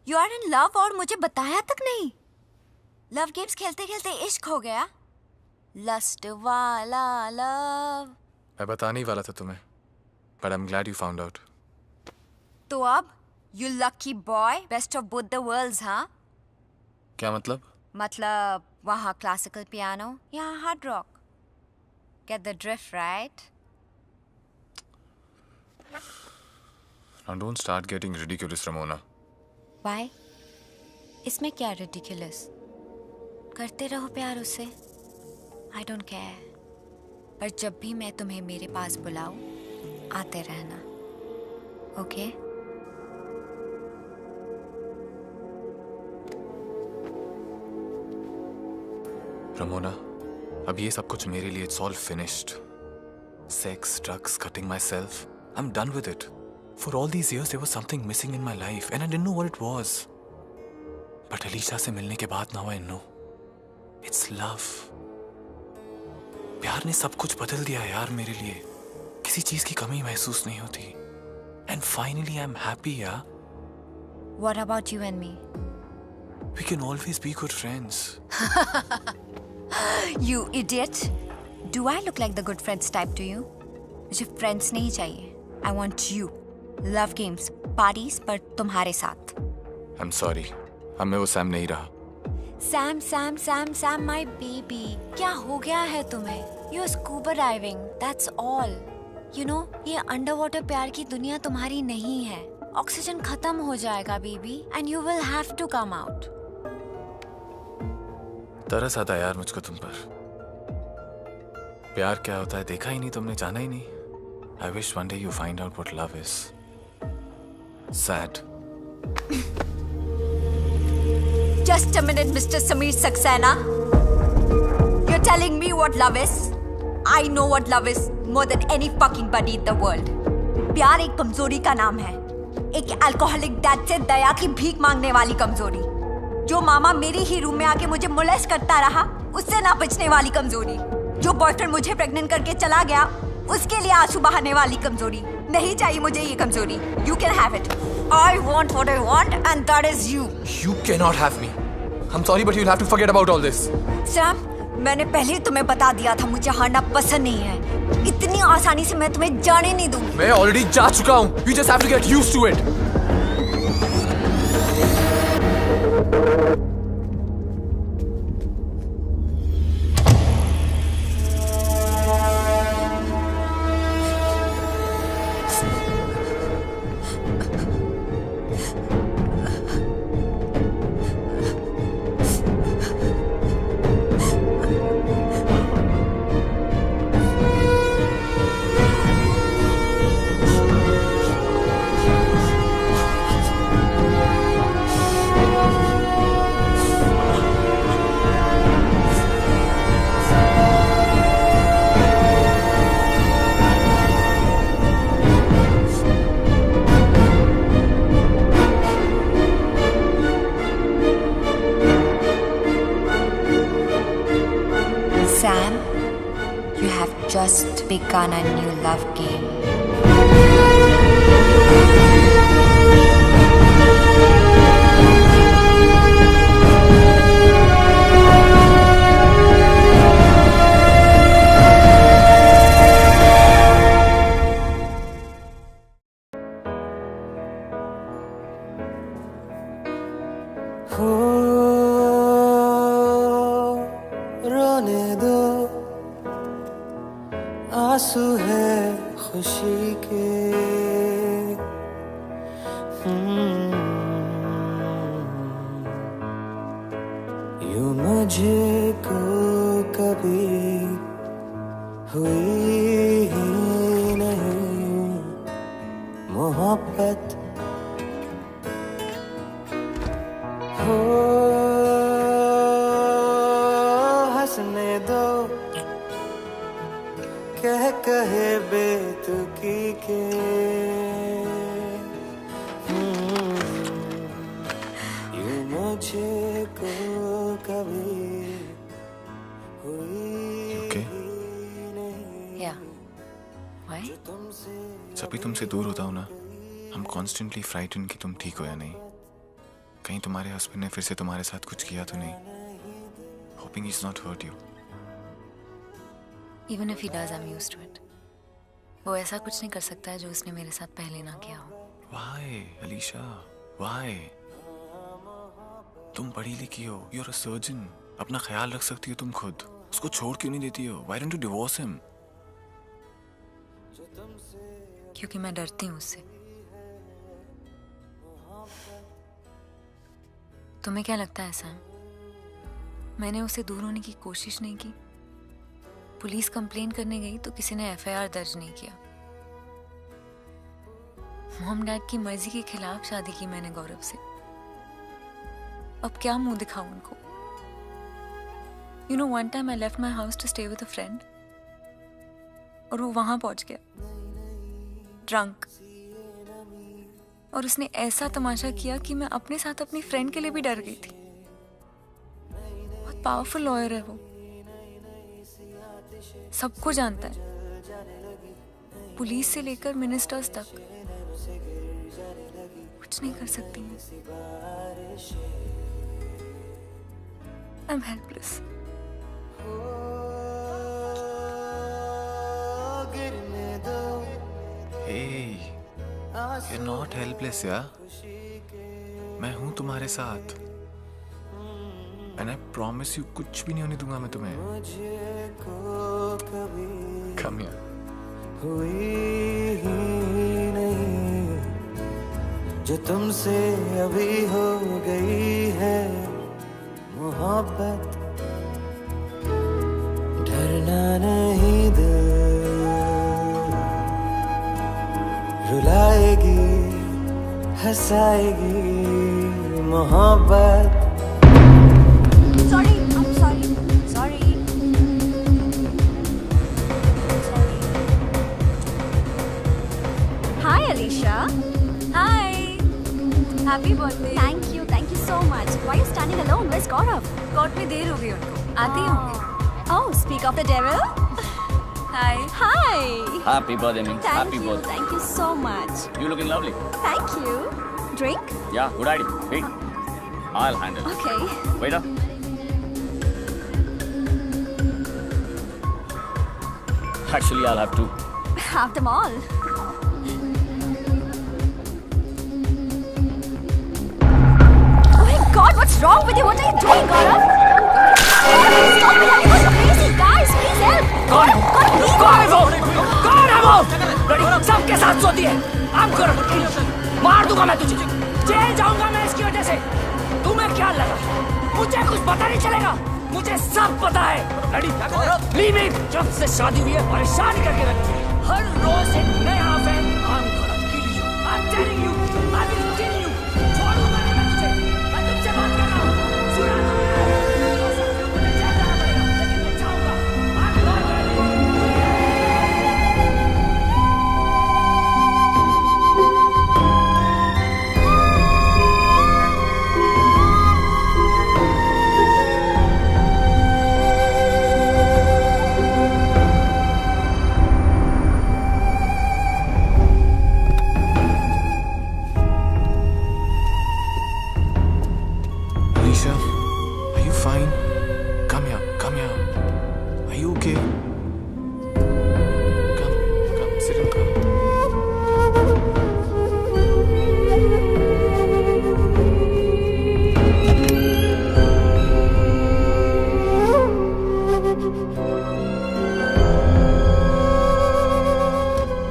You are in love और मुझे बताया तक नहीं. Love games खेलते खेलते इश्क हो गया. Lust वाला love. मैं बताने ही वाला था तुम्हें, but I'm glad you found out. तो अब you lucky boy, best of both the worlds, हाँ? क्या मतलब? मतलब वहाँ क्लासिकल पियानो, यहाँ hard rock. Get the drift, right? Now don't start getting ridiculous, Ramona. Why? इसमें क्या ridiculous? करते रहो प्यार उससे. I don't care. पर जब भी मैं तुम्हें मेरे पास बुलाऊं, आते रहना. Okay? Ramona, अब ये सब कुछ मेरे लिए it's all finished. Sex, drugs, cutting myself. I'm done with it. For all these years, there was something missing in my life, and I didn't know what it was. But Alicia से मिलने के बाद now I know. It's love. प्यार ने सब कुछ बदल दिया यार मेरे लिए. किसी चीज की कमी महसूस नहीं होती. And finally, I'm happy, yeah. What about you and me? We can always be good friends. You idiot! Do I look like the good friends type to you? मुझे friends नहीं चाहिए. I want you. Love games, parties, पर तुम्हारे साथ. I'm sorry. अब मैं वो Sam नहीं रहा. Sam, my baby. क्या हो गया है तुम्हें? You're scuba diving. That's all. You know, ये underwater प्यार की दुनिया तुम्हारी नहीं है. Oxygen खत्म हो जाएगा, baby, and you will have to come out. तरस आता यार मुझको तुम पर. प्यार क्या होता है देखा ही नहीं तुमने, जाना ही नहीं. I wish one day you find out what love is. Sad. Just a minute, Mr. Sameer Saxena. You're telling me what love is? I know what love is more than any fucking buddy in the world. प्यार एक कमजोरी का नाम है. एक alcoholic dad से दया की भीख मांगने वाली कमजोरी. जो मामा मेरे ही रूम में आके मुझे मोलेस्ट करता रहा, उससे ना बचने वाली कमजोरी. जो बॉयफ्रेंड मुझे प्रेग्नेंट करके चला गया, उसके लिए आंसू बहाने वाली कमजोरी. नहीं चाहिए मुझे ये कमजोरी. You can have it. I want what I want, and that is you. You cannot have me. I'm sorry, but you'll have to forget about all this. Sam, मैंने पहले ही तुम्हें बता दिया था मुझे हारना पसंद नहीं है. इतनी आसानी से मैं तुम्हें जाने नहीं दूंगी. मैं ऑलरेडी जा चुका हूँ. You just have to get used to it. Just begun a new love game. रोने दो आंसू है खुशी के. यूं मुझको कभी हुई ही नहीं मोहब्बत. हो हंसने दो जब भी तुमसे दूर होता हूँ ना, I'm constantly frightened कि तुम ठीक हो या नहीं, कहीं तुम्हारे हस्बैंड ने फिर से तुम्हारे साथ कुछ किया तो नहीं. Hoping he's not hurt you. Even if he does, I'm used to it. वो ऐसा कुछ नहीं कर सकता है जो उसने मेरे साथ पहले ना किया हो. Why, Alisha? Why? तुम पढ़ी लिखी हो. You're a surgeon. अपना ख्याल रख सकती हो तुम खुद. उसको छोड़ क्यों नहीं देती हो? Why don't you divorce him? क्योंकि मैं डरती हूँ उससे. तुम्हें क्या लगता है सैम? मैंने उससे दूर होने की कोशिश नहीं की. पुलिस कंप्लेन करने गई तो किसी ने एफआईआर दर्ज नहीं किया. मॉम डैड की मर्जी के खिलाफ शादी की मैंने गौरव से. अब क्या मुंह दिखाऊं उनको? You know, one time I left my house to stay with a friend. और वो वहां पहुंच गया, ड्रंक. और उसने ऐसा तमाशा किया कि मैं अपने साथ अपनी फ्रेंड के लिए भी डर गई थी. बहुत पावरफुल लॉयर है वो, सबको जानता है, पुलिस से लेकर मिनिस्टर्स तक. कुछ नहीं कर सकती मैं. I'm helpless. Hey, you're not helpless, yeah? मैं हूँ तुम्हारे साथ. And I promise you कुछ भी नहीं होने दूंगा मैं तुम्हें. Come here. हुई ही नहीं जो तुमसे अभी हो गई है मोहब्बत. डरना नहीं दिल रुलाएगी हंसाएगी मोहब्बत. Sorry, I'm sorry. Sorry. Hi, Alisha. Hi. Happy birthday. Thank you so much. Why are you standing alone? Where's Gaurav? Court में देर हो गई उनको, आते ही होंगे. Oh, speak of the devil. Hi. Hi. Happy birthday, Ming. Happy birthday. Thank you so much. You looking lovely. Thank you. Drink? Yeah, good idea. Wait. I'll handle it. Okay. Waiter. Actually, I'll have two. Have them all. Oh my God, what's wrong with you? What are you doing, Gaurav? Stop it! You're crazy, guys. Please help. Gaurav, please. सबके साथ सोती है. I'm gonna kill you. मार दूंगा मैं तुझे. Jail जाऊंगा मैं इसकी वजह से. तुम्हें क्या लगा? मुझे कुछ पता नहीं चलेगा. मुझे सब पता है. रेडी? Leave it. जब से शादी हुई है परेशान करके रखती है. हर रोज एक नया affair. I'm gonna kill you. I'm telling you. I will kill you. छोड़ूंगा नहीं मैं तुझे. मैं तुझसे बात कर रहा हूँ. सुना तुमने? तो सब लोग मुझे जेल जाना पड़ेगा. लेकिन मैं चाहूंगा. I'm not gonna leave you. Alisha, are you fine? Come here, come here. Are you okay? Come, sit down, come.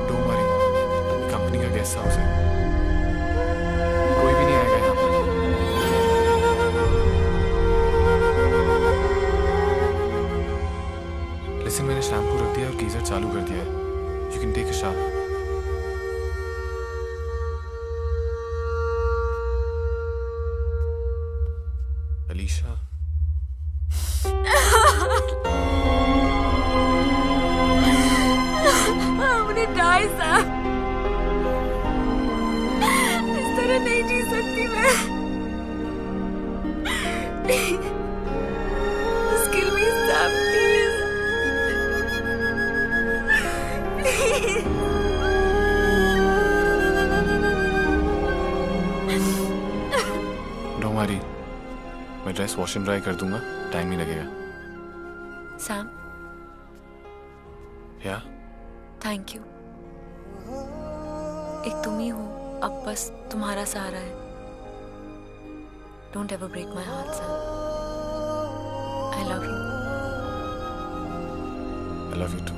Don't worry, company का गेस्ट हाउस है. कोई भी नहीं आएगा यहाँ पे. Listen, मैंने शैम्पू रख दिया और गीजर चालू कर दिया है. You can take a shower. Alisha. I'm gonna die, Sam. इस तरह नहीं जी सकती मैं. Just kill me, Sam, please. Please. Don't worry, मैं ड्रेस वॉश एंड ड्राई कर दूंगा, टाइम नहीं लगेगा। सैम, या थैंक यू। एक तुम ही हो, अब बस तुम्हारा सहारा है। Don't ever break my heart Sam. I love you. I love you too.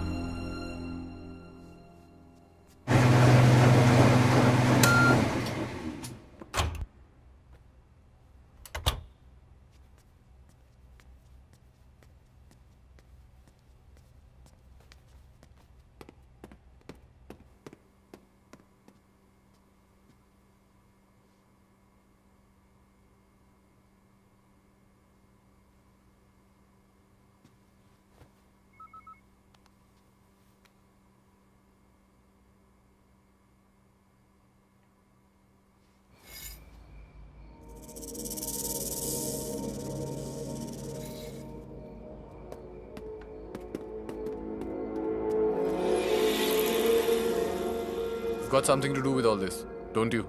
Got something to do with all this, don't you?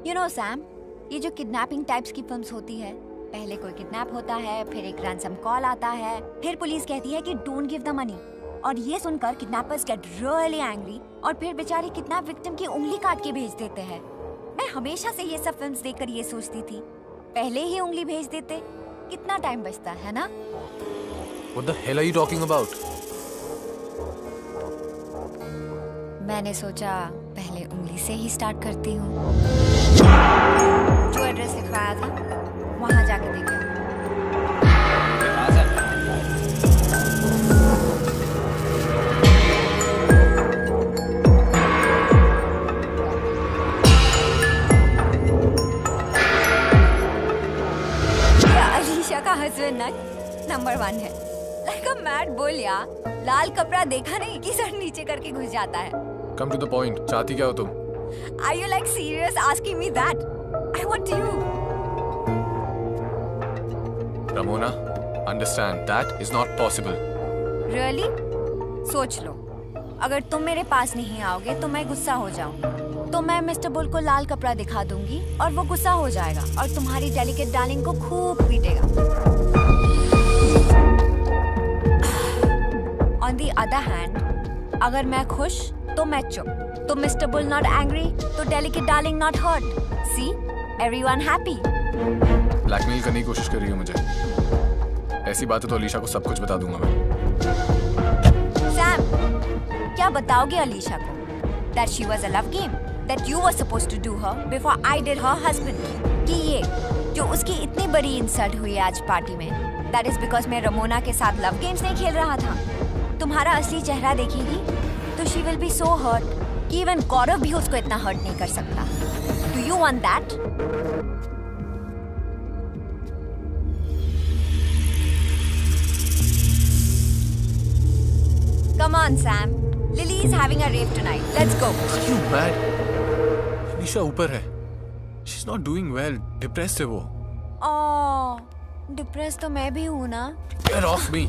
You know Sam, ये जो किडनैपिंग टाइप्स की फिल्म्स होती है, पहले कोई किडनैप होता है, फिर एक रैंसम कॉल आता है, फिर पुलिस कहती है कि डोंट गिव द मनी, और ये सुनकर किडनैपर्स गेट रियली एंग्री और फिर बेचारे किडनैप विक्टिम की उंगली काट के भेज देते हैं। मैं हमेशा से ये सब फिल्म्स देखकर ये सोचती थी, पहले ही उंगली भेज देते, कितना टाइम बचता है ना? What the hell are you talking about? मैंने सोचा पहले उंगली से ही स्टार्ट करती हूँ। जो एड्रेस लिखवाया था वहाँ जाके देखें। अलीशा का हस्बैंड नंबर 1 है। लाइक अ मैड बुल यार, लाल कपड़ा देखा नहीं कि सर नीचे करके घुस जाता है। Come to the point. चाहती क्या हो तुम? Are you like serious asking me that? I want you. Ramona, understand that is not possible. Really? सोच लो, अगर तुम मेरे पास नहीं आओगे तो मैं गुस्सा हो जाऊंगी। तो मैं मिस्टर बुल को लाल कपड़ा दिखा दूंगी और वो गुस्सा हो जाएगा और तुम्हारी डेलिकेट डार्लिंग को खूब पीटेगा। On the other hand, अगर मैं खुश तो मैं चुप, तो मिस्टर बुल नॉट एंग्री, तो delicate darling not hurt. See, everyone happy. Blackmail करने की कोशिश कर रही हो मुझे? ऐसी बातें तो अलीशा को सब कुछ बता दूंगा मैं। सैम, क्या बताओगे अलीशा को? That she was a love game, that you were supposed to do her before I did her husband. कि ये जो उसकी इतनी बड़ी इंसल्ट हुई आज पार्टी में, that is because मैं रमोना के साथ लव गेम्स नहीं खेल रहा था। तुम्हारा असली चेहरा देखेगी तो she will be so hurt कि even गौरव भी उसको इतना हर्ट नहीं कर सकता। Do you want that? Come on, Sam. Lily is having a rave tonight. Let's go. Are you mad? Alisha ऊपर है। She's not doing well. Depressed है वो। Oh, depressed तो मैं भी हूँ ना। Get off me.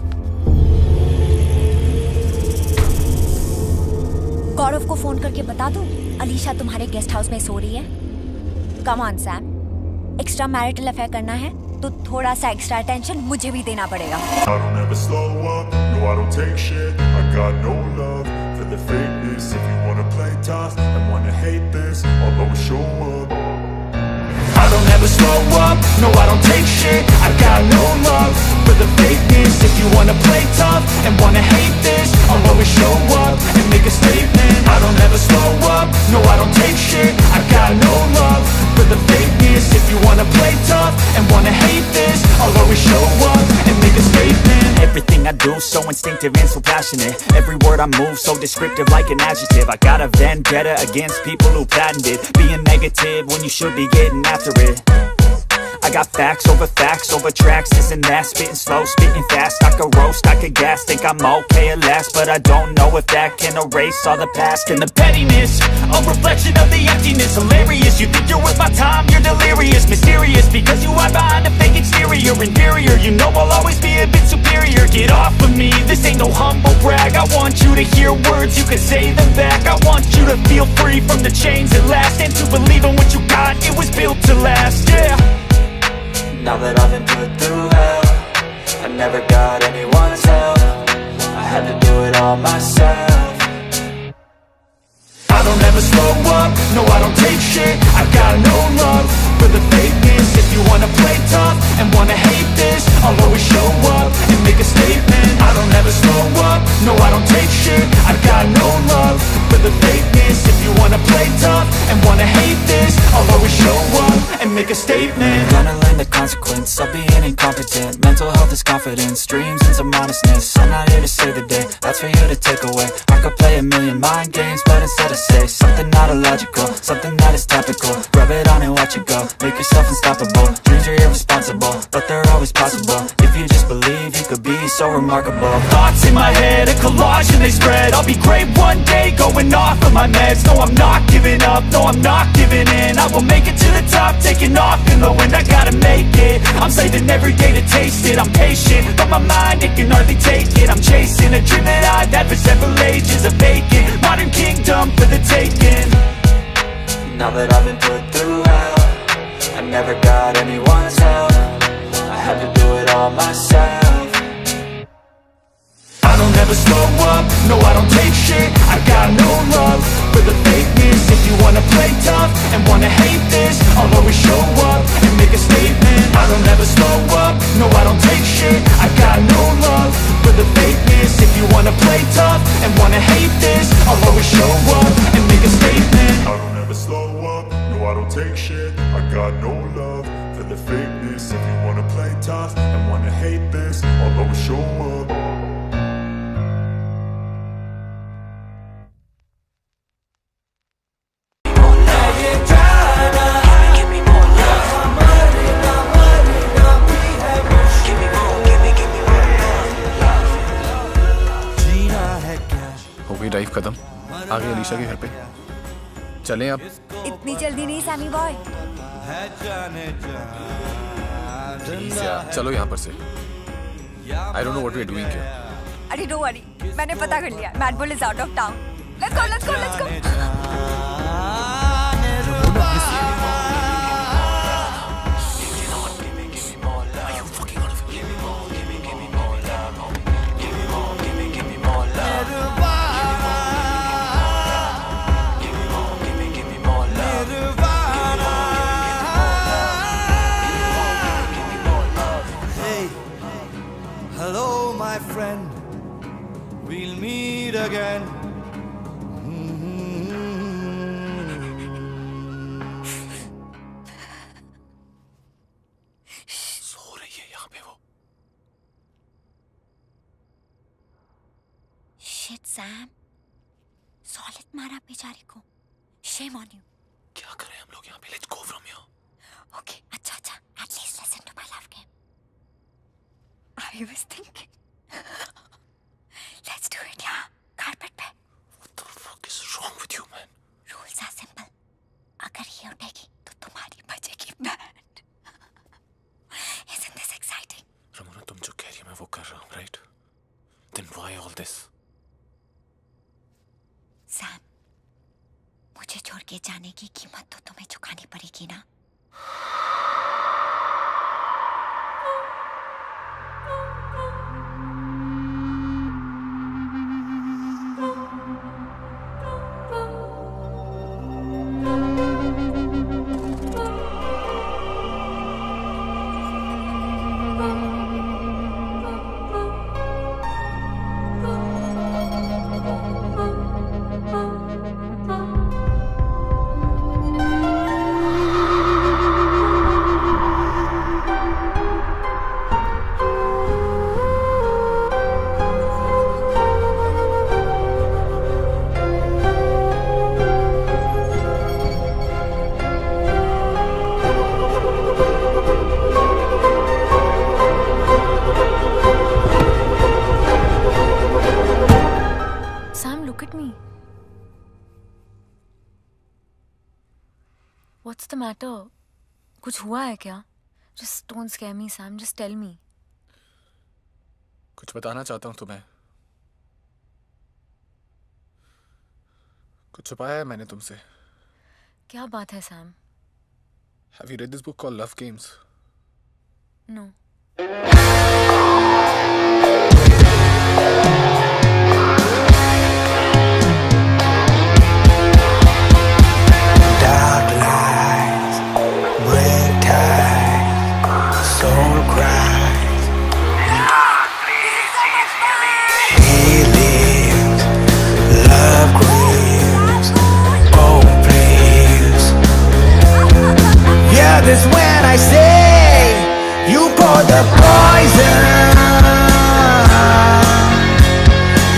गौरव को फोन करके बता दूं, अलीशा तुम्हारे गेस्ट हाउस में सो रही है। Come on Sam, extra marital affair करना है तो थोड़ा सा एक्स्ट्रा अटेंशन मुझे भी देना पड़ेगा। I don't ever slow up, no I don't take shit. I got no love for the fakeness. If you wanna play tough and wanna hate this, I'll always show up and make a statement. I don't ever slow up, no I don't take shit. I got no love for the fakeness. If you wanna play tough and wanna hate this, I'll always show up and make a statement. Everything I do so instinctive and so passionate. Every word I move so descriptive like an adjective. I got a vendetta against people who patented being negative when you should be getting after it. I got facts over tracks, this and that. Spitting slow, spitting fast. I could roast, I could gas. Think I'm okay at last, but I don't know if that can erase all the past. And the pettiness, a reflection of the emptiness. Hilarious, you think you're worth my time, you're delirious. Mysterious, because you hide behind a fake exterior. Inferior, you know I'll always be a bit superior. Get off of me, this ain't no humble brag. I want you to hear words, you can say them back. I want you to feel free from the chains that last, and to believe in what you got, it was built to last, yeah. Now that I've been put through hell, I never got anyone's help. I had to do it all myself. I don't ever slow up, no I don't take shit. I got no love for the fakeness. If you wanna play tough and wanna hate this, I'll always show up and make a statement. I don't ever slow up, no I don't take shit. I got no love for the fakeness. If you wanna play tough and wanna hate this, I'll always show up and make a statement. Gonna learn the consequence of being incompetent. Mental health is confidence, dreams and some honestness. I'm not here to save the day, that's for you to take away. I could play a million mind games, but instead I say something not illogical, something that is topical. Rub it on and watch it go, make yourself unstoppable. Dreams are irresponsible, but they're always possible. If you just believe, you could be so remarkable. Thoughts in my head, a collage and they spread. I'll be great one day, going off of my meds. No, I'm not giving up, no, I'm not giving in. I will make it to the top, taking off in the wind. I gotta make it, I'm saving every day to taste it. I'm patient, but my mind, it can hardly take it. I'm chasing a dream that I've had for several ages. A vacant, modern kingdom for the taking. Now that I've been put through hell, I never got anyone's help. I had to do it all myself. I don't ever slow up, no I don't take shit. I got no love for the fakeness. If you wanna play tough and wanna hate this, I'll always show up and make a statement. I don't ever slow up, no I don't take shit. I got no love for the fakeness. If you wanna play tough and wanna hate this, I'll always show up and make a statement. I don't ever slow up, no I don't take shit. I got no love for the fakeness. If you wanna play tough and wanna hate this, I'll always show up. Drive खत्म, आ गए अलीशा के घर पे। चलें अब? इतनी जल्दी नहीं सैमी बॉय। प्लीज यार, चलो यहाँ पर से। I don't know what we're doing here. अरे डोंट वरी, मैंने पता कर लिया। Mad bull is out of town. Let's go, let's go, let's go. Hello, my friend, we'll meet again. सो रही है यहाँ पे वो। Shit, Sam. Solid मारा बेचारी को। Shame on you. क्या करें हम लोग यहाँ पे? Let's go from here. Okay, अच्छा अच्छा. At least listen to my love game. I was thinking. Let's do it, yeah. Carpet पे. What the fuck is wrong with you, man? Rules are simple. अगर ये उठेगी तो तुम्हारी बजेगी band. Isn't this exciting? Ramona, तुम जो कह रही हो मैं वो कर रहा हूँ, right? Then why all this? Sam, मुझे छोड़ के जाने की कीमत तो तुम्हें चुकानी पड़ेगी ना? What's the matter? कुछ हुआ है क्या? Just don't scare me, Sam. Just tell me. कुछ बताना चाहता हूँ तुम्हें। कुछ छुपाया है मैंने तुमसे। क्या बात है, Sam? Have you read this book called Love Games? No. Dark lies, break ties, soul cries. He lives, love grieves. Oh please. Yeah, that's when I say you pour the poison.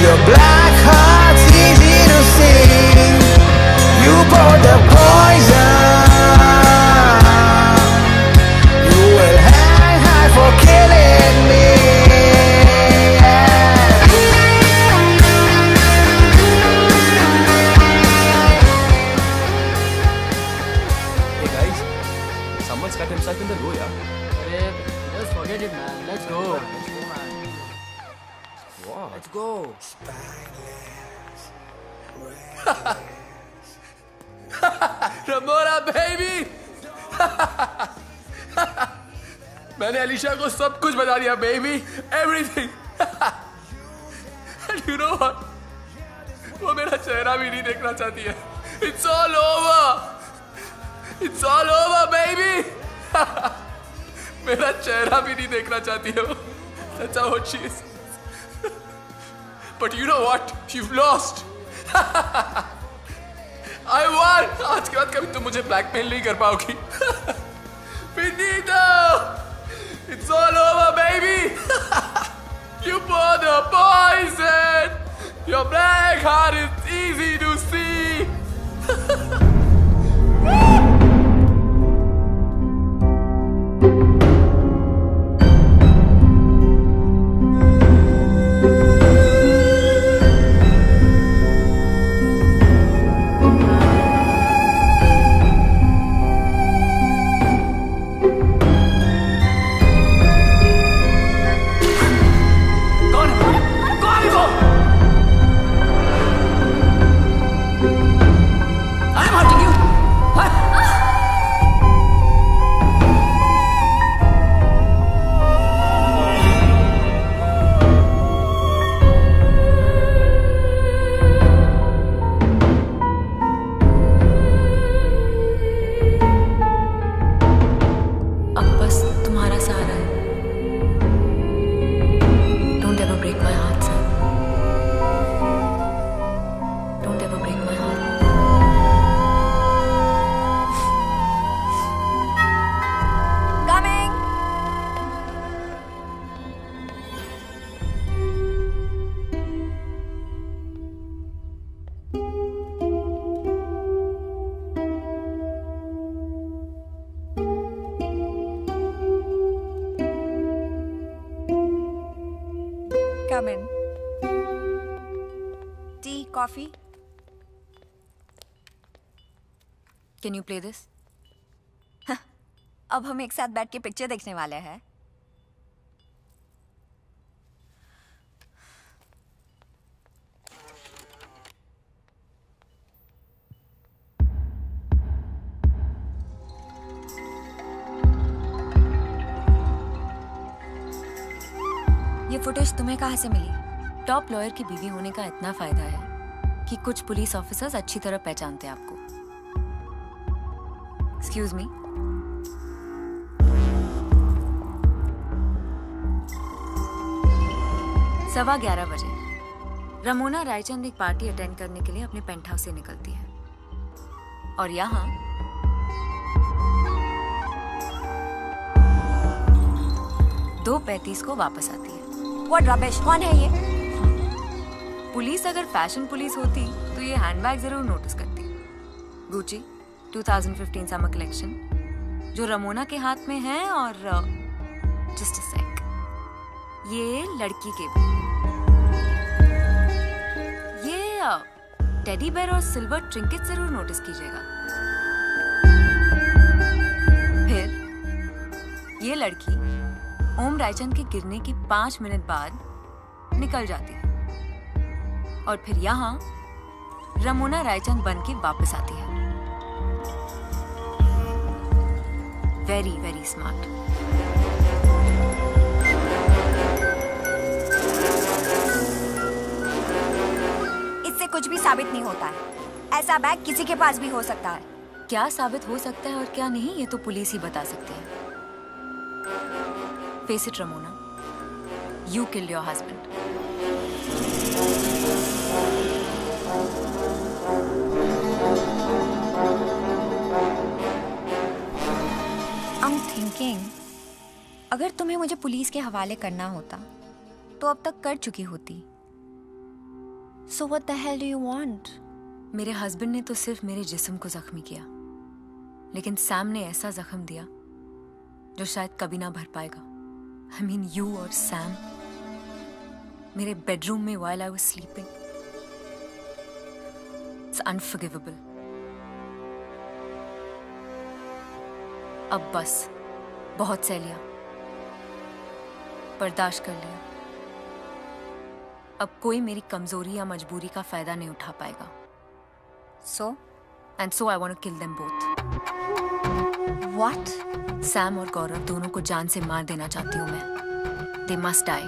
Your black heart's easy to see. You pour the poison. You will hang high for killing me. Hey guys, someone's cut himself in the row, yeah? Just forget it, man. Let's go. Wow. Let's go. Ramona baby. मैंने अलीशा को सब कुछ बता दिया baby, everything. And you know what? वो मेरा चेहरा भी नहीं देखना चाहती है. It's all over. It's all over baby. मेरा चेहरा भी नहीं देखना चाहती है वो. That's how she is. But you know what? You've lost. I won. आज के बाद कभी तुम मुझे ब्लैकमेल नहीं कर पाओगी. Finito. It's all over, baby. You pour the poison. Your black heart is easy to see. Come in. Tea, coffee? Can you play this? अब हम एक साथ बैठ के पिक्चर देखने वाले हैं. ये फुटेज तुम्हें कहाँ से मिली? टॉप लॉयर की बीवी होने का इतना फायदा है कि कुछ पुलिस ऑफिसर्स अच्छी तरह पहचानते हैं आपको. Excuse me. सवा 11 बजे रमोना रायचंद एक पार्टी अटेंड करने के लिए अपने पेंट हाउस से निकलती है और यहाँ 2:35 को वापस आती है. What rubbish? कौन है ये? पुलिस अगर फैशन पुलिस होती तो ये हैंडबैग जरूर नोटिस करती. गुची 2015 समर कलेक्शन जो रमोना के हाथ में है और जस्ट अ सेक, ये लड़की के भी. ये टेडी बेयर और सिल्वर ट्रिंकेट जरूर नोटिस कीजिएगा. फिर ये लड़की ओम रायचंद के गिरने की 5 मिनट बाद निकल जाती है और फिर यहाँ रमोना रायचंद बन के वापस आती है. Very very smart. कुछ भी साबित नहीं होता है। ऐसा बैग किसी के पास भी हो सकता है। क्या साबित हो सकता है और क्या नहीं, ये तो पुलिस ही बता सकती है। Face it Ramona, you killed your husband. I'm thinking, अगर तुम्हें मुझे पुलिस के हवाले करना होता तो अब तक कर चुकी होती। So what the hell do you want? मेरे हस्बैंड ने तो सिर्फ मेरे जिस्म को जख्मी किया, लेकिन सैम ने ऐसा जख्म दिया जो शायद कभी ना भर पाएगा। I mean, you और सैम मेरे बेडरूम में while I was sleeping. It's unforgivable. अब बस, बहुत सह लिया, बर्दाश्त कर लिया। अब कोई मेरी कमजोरी या मजबूरी का फायदा नहीं उठा पाएगा। So I want to kill them both. What? Sam और गौरव दोनों को जान से मार देना चाहती हूँ मैं। They must die.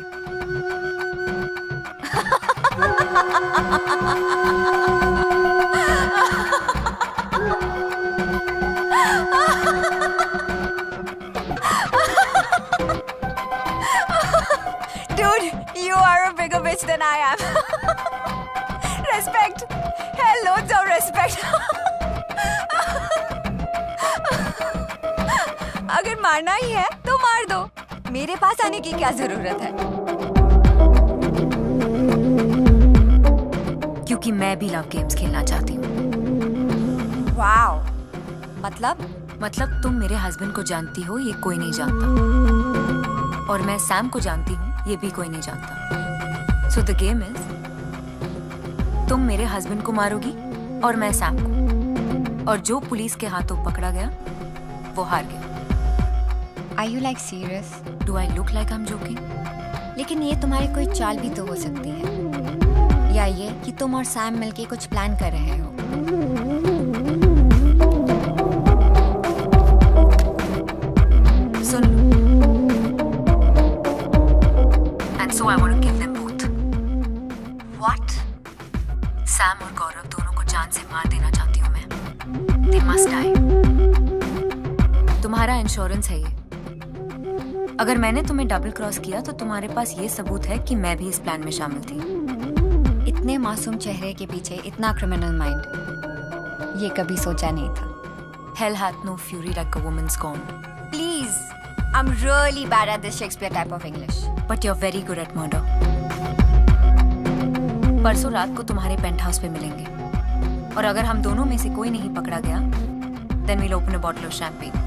Dude, you are a bigger bitch than I am. Respect. Hell, loads of respect. अगर मारना ही है तो मार दो, मेरे पास आने की क्या जरूरत है? क्योंकि मैं भी लव गेम्स खेलना चाहती हूँ। वाओ, मतलब तुम मेरे हस्बैंड को जानती हो, ये कोई नहीं जानता, और मैं सैम को जानती हूँ, ये भी कोई नहीं जानता। सो द गेम इज, तुम मेरे हस्बैंड को मारोगी और मैं सैम को, और जो पुलिस के हाथों पकड़ा गया वो हार गया। Are you like serious? Do I look like I'm joking? लेकिन ये तुम्हारी कोई चाल भी तो हो सकती है, या ये कि तुम और सैम मिलके कुछ प्लान कर रहे हो। सुन, and so I want to kill them both. What? Sam और गौरव दोनों को जान से मार देना चाहती हूँ मैं। They must die. तुम्हारा इंश्योरेंस है ये। अगर मैंने तुम्हें डबल क्रॉस किया तो तुम्हारे पास ये सबूत है कि मैं भी इस प्लान में शामिल थी। इतने मासूम चेहरे के पीछे इतना क्रिमिनल माइंड, ये कभी सोचा नहीं था। Hell hath no fury like a woman's scorn. Please, I'm really bad at this Shakespeare type of English. But you're very good at murder. परसों रात को तुम्हारे पेंट हाउस पे मिलेंगे, और अगर हम दोनों में से कोई नहीं पकड़ा गया, then we'll open a bottle of champagne.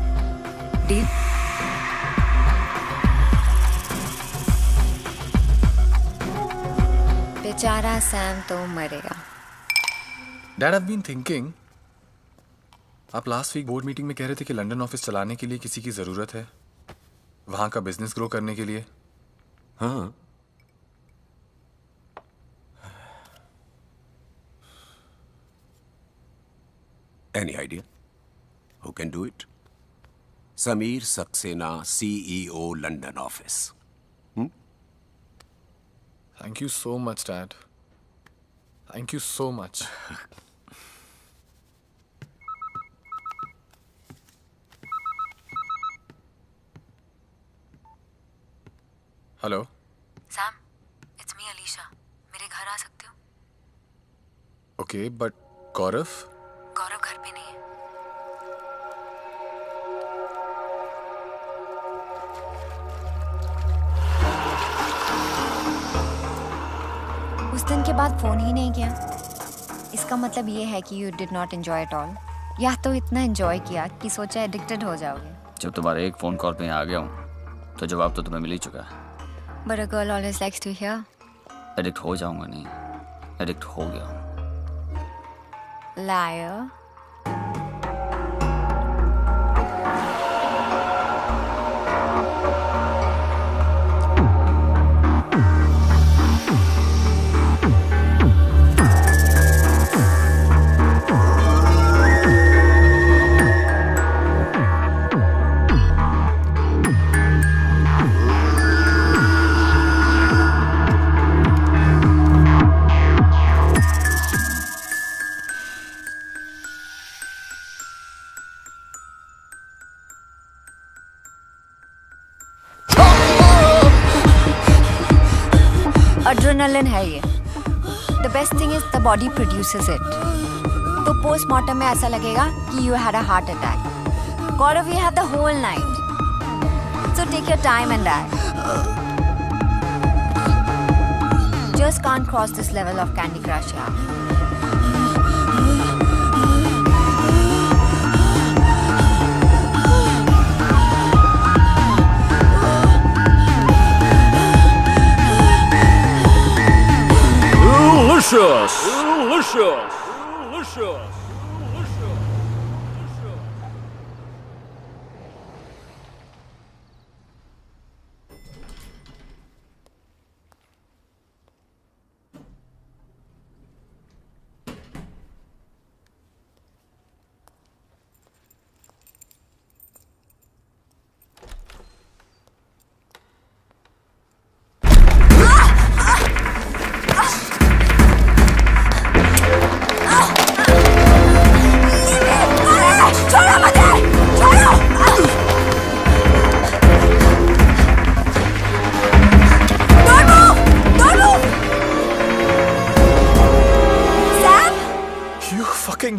Deal? बेचारा सैम तो मरेगा। Dad, I've been thinking. आप लास्ट वीक बोर्ड मीटिंग में कह रहे थे कि लंदन ऑफिस चलाने के लिए किसी की जरूरत है, वहां का बिजनेस ग्रो करने के लिए। हाँ, any idea who can do it? Sameer Saxena, CEO, London office. Thank you so much, Dad. Thank you so much. Hello Sam, it's me Alisha. मेरे घर आ सकते हो? ओके, बट गौरव? गौरव घर पे नहीं है। उस दिन के बाद फोन ही नहीं किया। इसका मतलब ये है कि you did not enjoy it all, या तो इतना एंजॉय किया कि सोचा एडिक्टेड हो जाओगे। जब तुम्हारे एक फोन कॉल पे आ गया हूँ तो जवाब तो तुम्हें मिल ही चुका है। But a girl always likes to hear. Addict हो जाऊंगा नहीं, एडिक्ट हो गया हूँ। Liar. एड्रेनलिन है ये। The best thing is the body produces it. तो पोस्टमार्टम में ऐसा लगेगा कि you had a heart attack. Gaurav, you have the whole night, so take your time and die. Just can't cross this level of Candy Crush, yeah. Delicious! Delicious! Delicious!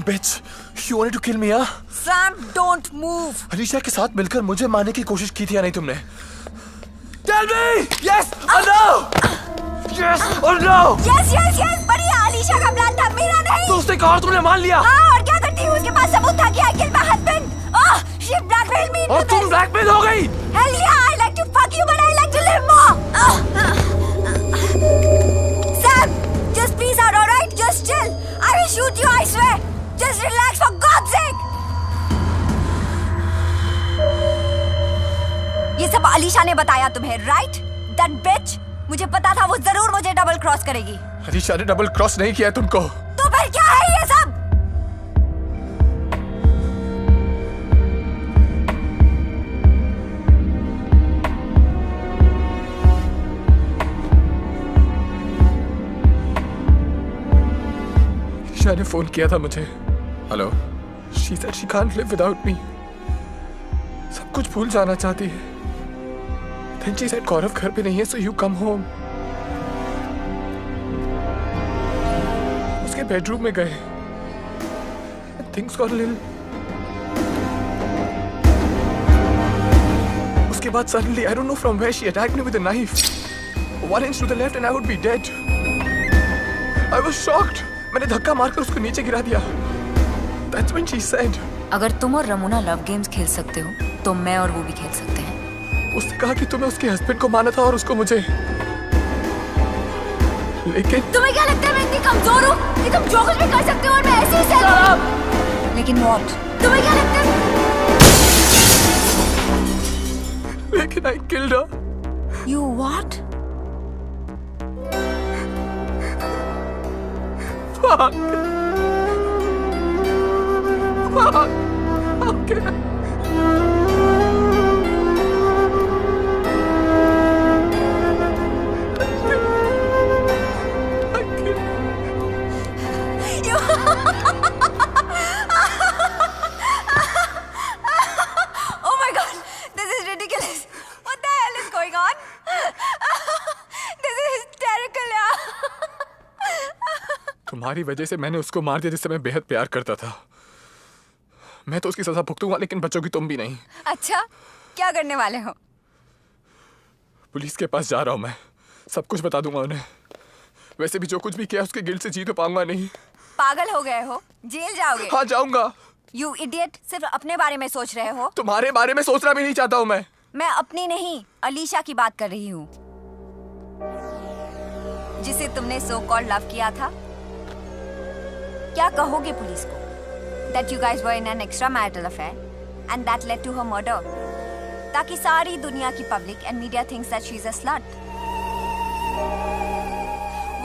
Bitch, you wanted to kill me, huh? Sam, don't move. Alisha के साथ मिलकर मुझे मारने की कोशिश की थी या नहीं तुमने? Tell me, yes or no? Yes or no? Yes, yes, yes. बढ़िया, अलीशा का प्लान था, मेरा नहीं। तो उसने कहा और तुमने मान लिया? हाँ, और क्या करती हूँ? उसके पास सबूत था कि I killed my husband. Oh, she blackmailed me. और तुम ब्लैकमेल हो गई? Hell yeah, I like to fuck you, but I like to live more. Sam, just peace out, alright? Just chill. I will shoot you, I swear. Just relax for God's sake. ये सब अलीशा ने बताया तुम्हें, right? That bitch. मुझे पता था वो जरूर मुझे डबल क्रॉस करेगी। अलीशा ने डबल क्रॉस नहीं किया तुमको। तो फिर क्या है ये सब? अलीशा ने फोन किया था मुझे। Hello, she said she can't live without me. सब कुछ भूल जाना चाहती है। Then she said गौरव घर पे नहीं है, so you come home. उसके बेडरूम में गए। Things got a little. उसके बाद suddenly I don't know from where she attacked me with a knife. 1 inch to the left and I would be dead. I was shocked. मैंने धक्का मारकर उसको नीचे गिरा दिया। That's when she said. अगर तुम और रमोना लव गेम्स खेल सकते हो, तो मैं और वो भी खेल सकते हैं। उसने कहा कि तुम्हें उसके हस्बैंड को माना था और उसको मुझे। लेकिन तुम्हें क्या लगता है मैं इतनी कमजोर हूँ कि तुम जो कुछ भी कर सकते हो और मैं ऐसे ही सह। लेकिन what? तुम्हें क्या लगता है? लेकिन I killed her. You what? Fuck. Fuck. Okay. Oh my God, this is ridiculous. What the hell is going on? This is hysterical, यार. तुम्हारी वजह से मैंने उसको मार दिया जिससे मैं बेहद प्यार करता था। मैं तो उसकी सजा भुगतूंगा, लेकिन बचोगी तुम भी नहीं। अच्छा, क्या करने वाले हो? पुलिस के पास जा रहा हूँ मैं। सब कुछ बता दूंगा उन्हें। वैसे भी जो कुछ भी किया उसके गिल्ट से जी तो पाऊंगा नहीं। पागल हो गए हो? जेल जाओगे? हाँ, जाऊंगा। You idiot, सिर्फ अपने बारे में सोच रहे हो। तुम्हारे बारे में सोचना भी नहीं चाहता हूँ मैं। मैं अपनी नहीं, अलीशा की बात कर रही हूँ, जिसे तुमने सो कॉल्ड लव किया था। क्या कहोगे पुलिस को? That you guys were in an extramarital affair and that led to her murder, ताकि सारी दुनिया की public and media thinks that she's a slut.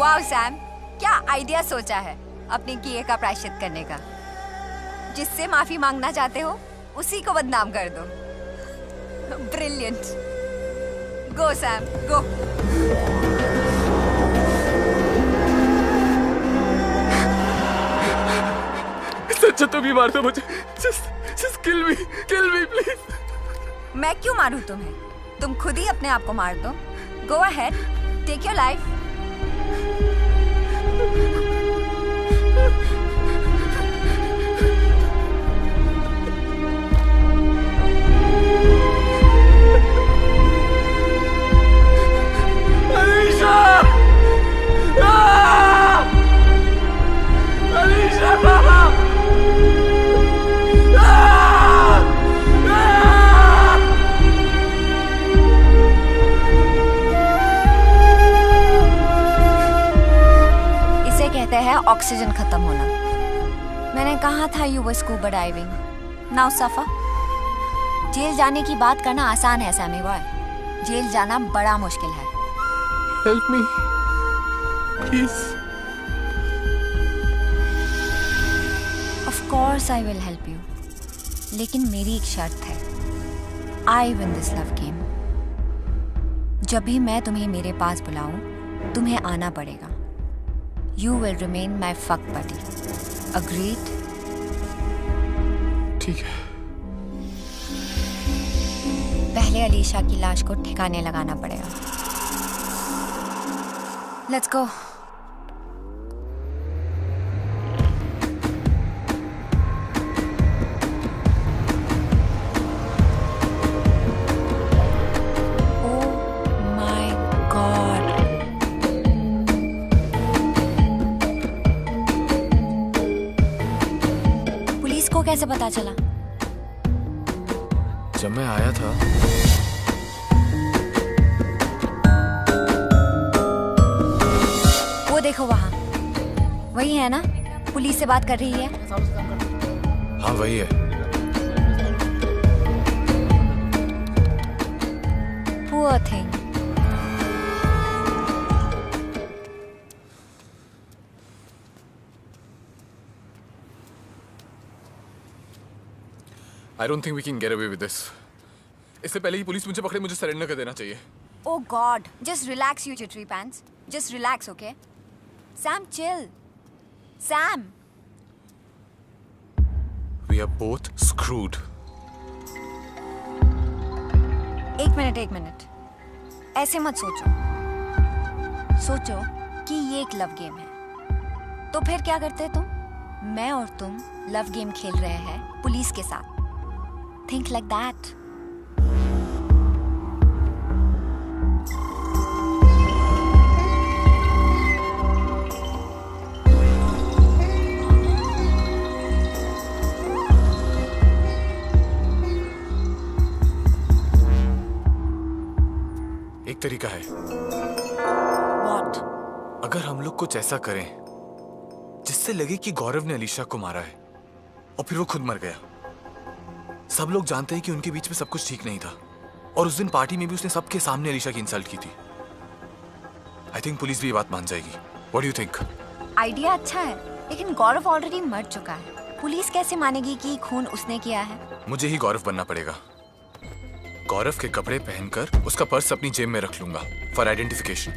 Wow Sam, क्या आइडिया सोचा है अपने किए का प्रायश्चित करने का। जिससे माफी मांगना चाहते हो उसी को बदनाम कर दो। Brilliant. Go Sam, go. अच्छा तुम ही मार दो मुझे। Just kill me please. मैं क्यों मारूं तुम्हें? तुम खुद ही अपने आप को मार दो। Go ahead, take your life. Oxygen खत्म होना। मैंने कहा था you were scuba diving, now suffer. Jail जाने की बात करना आसान है सैमी बॉय, जेल जाना बड़ा मुश्किल है। Help me please. Of course I will help you, लेकिन मेरी एक शर्त है। I win this love game. जब भी मैं तुम्हें मेरे पास बुलाऊं, तुम्हें आना पड़ेगा। You will remain my fuck buddy. Agreed? ठीक है। पहले अलीशा की लाश को ठिकाने लगाना पड़ेगा। Let's go. कैसे पता चला? जब मैं आया था वो देखो वहां, वही है ना? पुलिस से बात कर रही है। हाँ वही है। Poor thing. I don't think we can get away with this. इससे पहले ही पुलिस मुझे पकड़े, मुझे सरेंडर कर देना चाहिए। Oh God, just relax, you jittery pants. Just relax, okay? Sam, chill. Sam. We are both screwed. एक मिनट। ऐसे मत सोचो। सोचो कि ये एक लव गेम है। तो फिर क्या करते तुम? मैं और तुम लव गेम खेल रहे हैं पुलिस के साथ। Think like that. एक तरीका है। What? अगर हम लोग कुछ ऐसा करें जिससे लगे कि गौरव ने अलीशा को मारा है और फिर वो खुद मर गया। सब लोग जानते हैं कि उनके बीच में सब कुछ ठीक नहीं था, और उस दिन पार्टी में भी उसने सबके सामने अलीशा की इंसल्ट की थी। आई थिंक पुलिस भी ये बात मान जाएगी। What do you think? Idea अच्छा है, लेकिन गौरव ऑलरेडी मर चुका है। पुलिस कैसे मानेगी कि खून उसने किया है? मुझे ही गौरव बनना पड़ेगा। गौरव के कपड़े पहनकर उसका पर्स अपनी जेब में रख लूंगा फॉर आइडेंटिफिकेशन।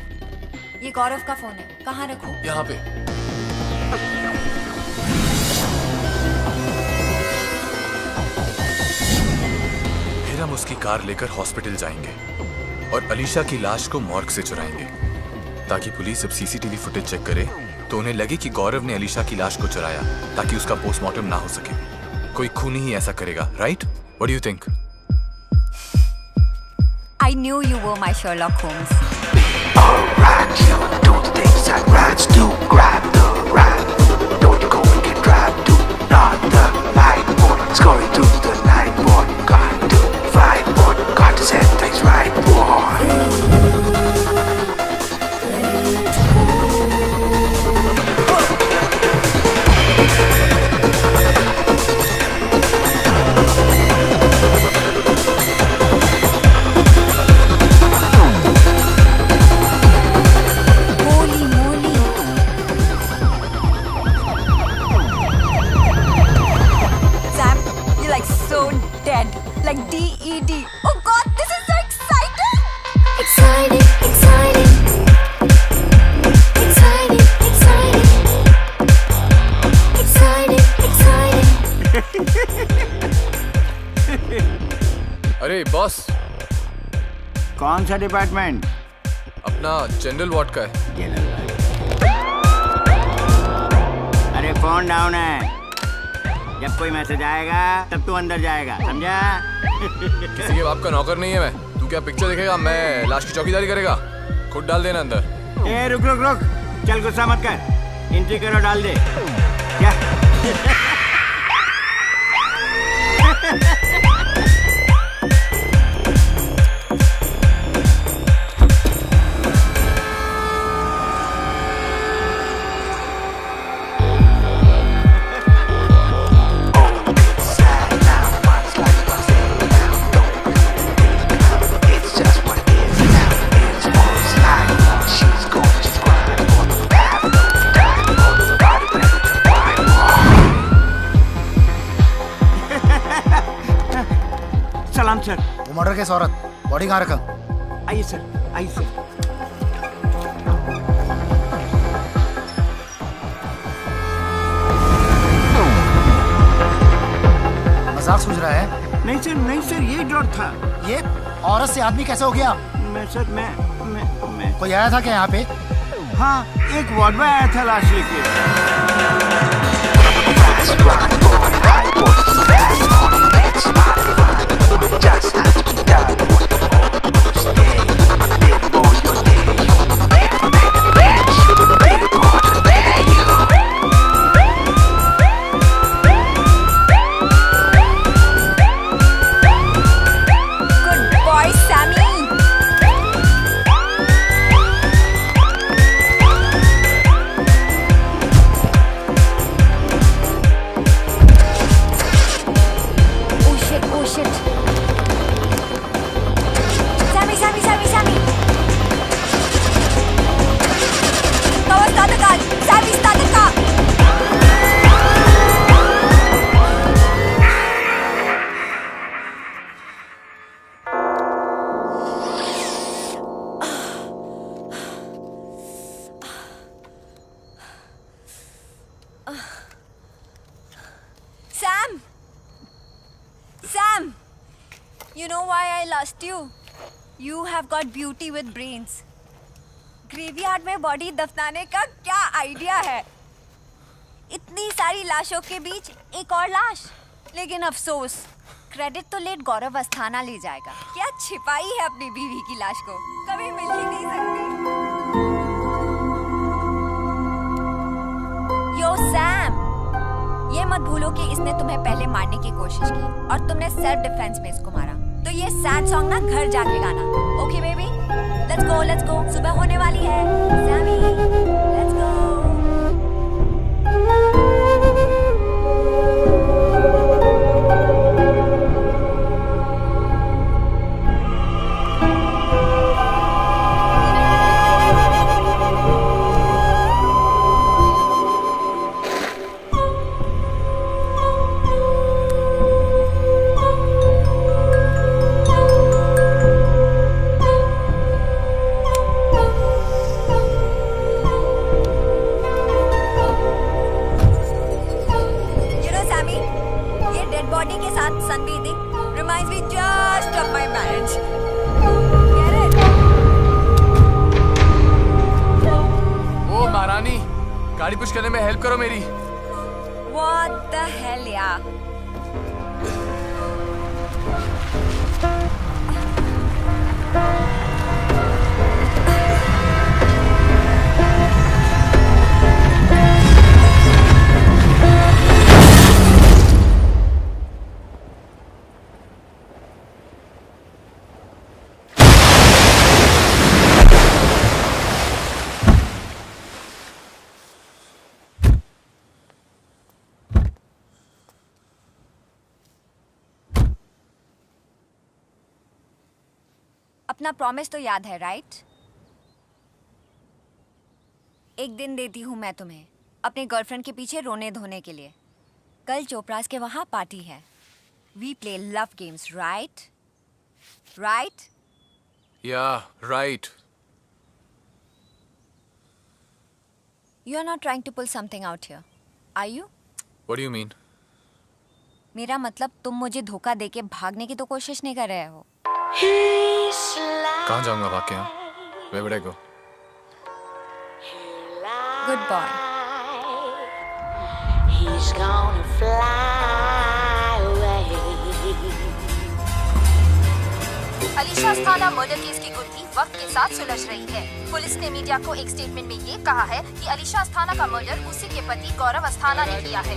ये गौरव का फोन है, कहाँ रखूं? यहाँ पे। फिर हम उसकी कार लेकर हॉस्पिटल जाएंगे और अलीशा की लाश को मॉर्ग से चुराएंगे, ताकि पुलिस जब सीसीटीवी फुटेज चेक करे तो उन्हें लगे कि गौरव ने अलीशा की लाश को चुराया, ताकि उसका पोस्टमार्टम ना हो सके। कोई खूनी ही ऐसा करेगा, right? What do you think? I knew you were my Sherlock Holmes. Alright, you do the things that rats do. Grab the rat. Don't you go and get trapped. Do not the light board. Scurry through the night board. Got to fight board. Got to set things right board. Like DED. Oh God, this is so exciting! Exciting, exciting. Exciting, exciting. Exciting, exciting. अरे boss, कौन सा department? अपना general ward का है। General ward phone down है। जब कोई message आएगा तब तू अंदर जाएगा, समझा? किसी के बाप का नौकर नहीं है मैं। तू क्या पिक्चर देखेगा, मैं लाश की चौकीदारी करेगा? खुद डाल देना अंदर। ए रुक रुक रुक, चल गुस्सा मत कर, एंट्री करो, डाल दे। क्या? सलाम सर। वो मर्डर केस औरत, बॉडी कहाँ रखा? आइए सर, आइए सर। मजाक सूझ रहा है? नहीं सर, नहीं सर, ये ड्रॉट था। ये औरत से आदमी कैसे हो गया? मैं सर, मैं कोई आया था क्या यहाँ पे? हाँ, एक वार्ड बॉय आया था लाश लेके। You know why I lost you? You have got beauty with brains. Graveyard में बॉडी दफनाने का क्या आइडिया है? इतनी सारी लाशों के बीच एक और लाश, लेकिन अफसोस क्रेडिट तो लेट गौरव अस्थाना ले जाएगा। क्या छिपाई है अपनी बीवी की लाश को, कभी मिल ही नहीं सकती। यो सैम, ये मत भूलो कि इसने तुम्हें पहले मारने की कोशिश की और तुमने सेल्फ डिफेंस में इसको मारा। तो ये सैड सॉन्ग ना घर जाके गाना, ओके बेबी? लेट्स गो, सुबह होने वाली है। Sammy, let's go. गाड़ी पुश करने में हेल्प करो मेरी। What the hell यार? अपना प्रॉमिस तो याद है, राइट? एक दिन देती हूँ मैं तुम्हें अपने गर्लफ्रेंड के पीछे रोने धोने के लिए। कल चोपड़ास के वहाँ पार्टी है। We play love games, right? Right? Yeah, right. You are not trying to pull something out here, are you? What do you mean? मेरा मतलब तुम मुझे धोखा देके भागने की तो कोशिश नहीं कर रहे हो। कहाँ जाऊंगा भाग के? Where would I go? Good boy. he's gonna fly away. Alisha Asthana murder case की गुत्थी वक्त के साथ सुलझ रही है। पुलिस ने मीडिया को एक स्टेटमेंट में ये कहा है कि अलीशा अस्थाना का मर्डर उसी के पति गौरव अस्थाना ने किया है।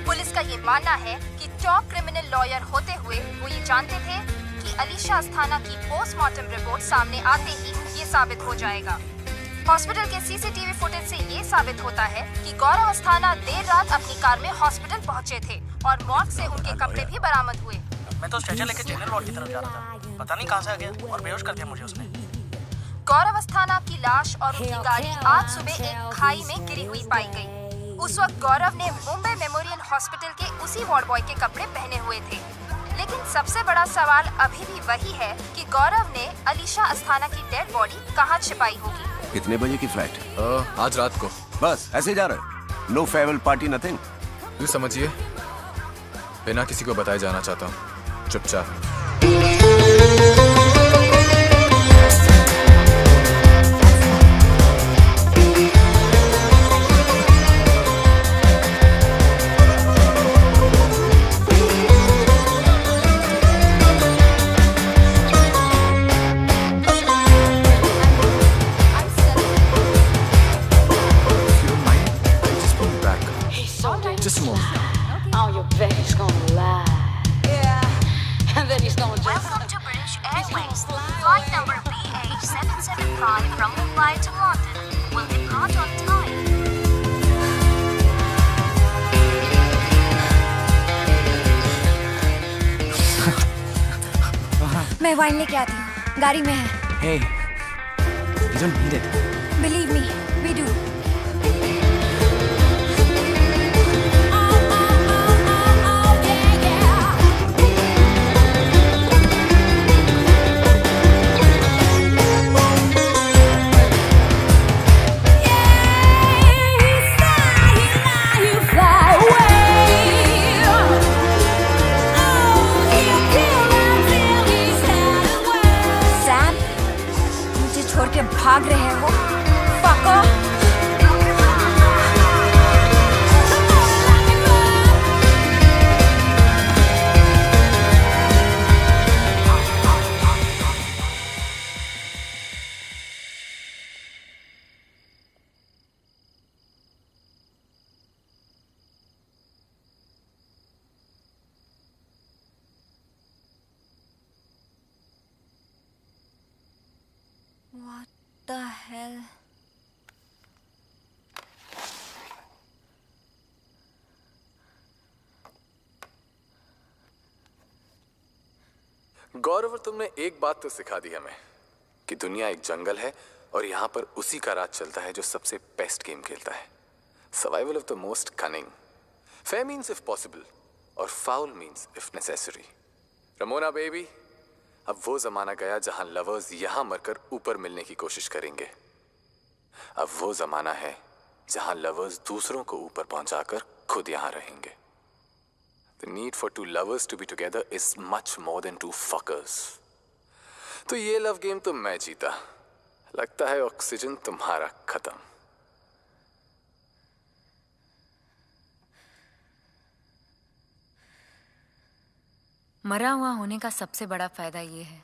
पुलिस का ये मानना है कि टॉप क्रिमिनल लॉयर होते हुए वो ये जानते थे कि अलीशा अस्थाना की पोस्टमार्टम रिपोर्ट सामने आते ही ये साबित हो जाएगा। हॉस्पिटल के सीसीटीवी फुटेज से ये साबित होता है कि गौरव अस्थाना देर रात अपनी कार में हॉस्पिटल पहुंचे थे और मॉर्ग से उनके कपड़े भी बरामद हुए। मैं तो स्ट्रेचर लेके जनरल वार्ड की तरफ जा रहा था, पता नहीं कहां से आ गया और बेहोश कर दिया मुझे उसने। गौरव अस्थाना की लाश और उनकी गाड़ी आज सुबह एक खाई में गिरी हुई पाई गई। उस वक्त गौरव ने मुंबई मेमोरियल हॉस्पिटल के उसी वार्ड बॉय के कपड़े पहने हुए थे। लेकिन सबसे बड़ा सवाल अभी भी वही है कि गौरव ने अलीशा अस्थाना की डेड बॉडी कहां छिपाई होगी। कितने बजे की फ्लाइट? आज रात को। बस ऐसे जा रहे? No farewell party nothing? You समझिए, बिना किसी को बताए जाना चाहता हूँ, चुपचाप। Just a moment. On your back he's gonna lie. Yeah. And then he's gonna just... Welcome to British Airways. Flight number BA775 from Mumbai to London will depart on time. मैं वाइन लेके आती हूँ, गाड़ी में है। Hey, you don't need it. Believe me, we do. भाग रहे हो fucker? What the hell? गौरव, तुमने एक बात तो सिखा दी हमें कि दुनिया एक जंगल है और यहाँ पर उसी का राज चलता है जो सबसे बेस्ट गेम खेलता है। Survival of the most cunning. Fair means if possible और foul means if necessary. Ramona baby, अब वो जमाना गया जहां लवर्स यहां मरकर ऊपर मिलने की कोशिश करेंगे। अब वो जमाना है जहां लवर्स दूसरों को ऊपर पहुंचाकर खुद यहां रहेंगे। The need for two lovers to be together is much more than two fuckers. तो ये लव गेम तो मैं जीता। लगता है ऑक्सीजन तुम्हारा खत्म। मरा हुआ होने का सबसे बड़ा फायदा ये है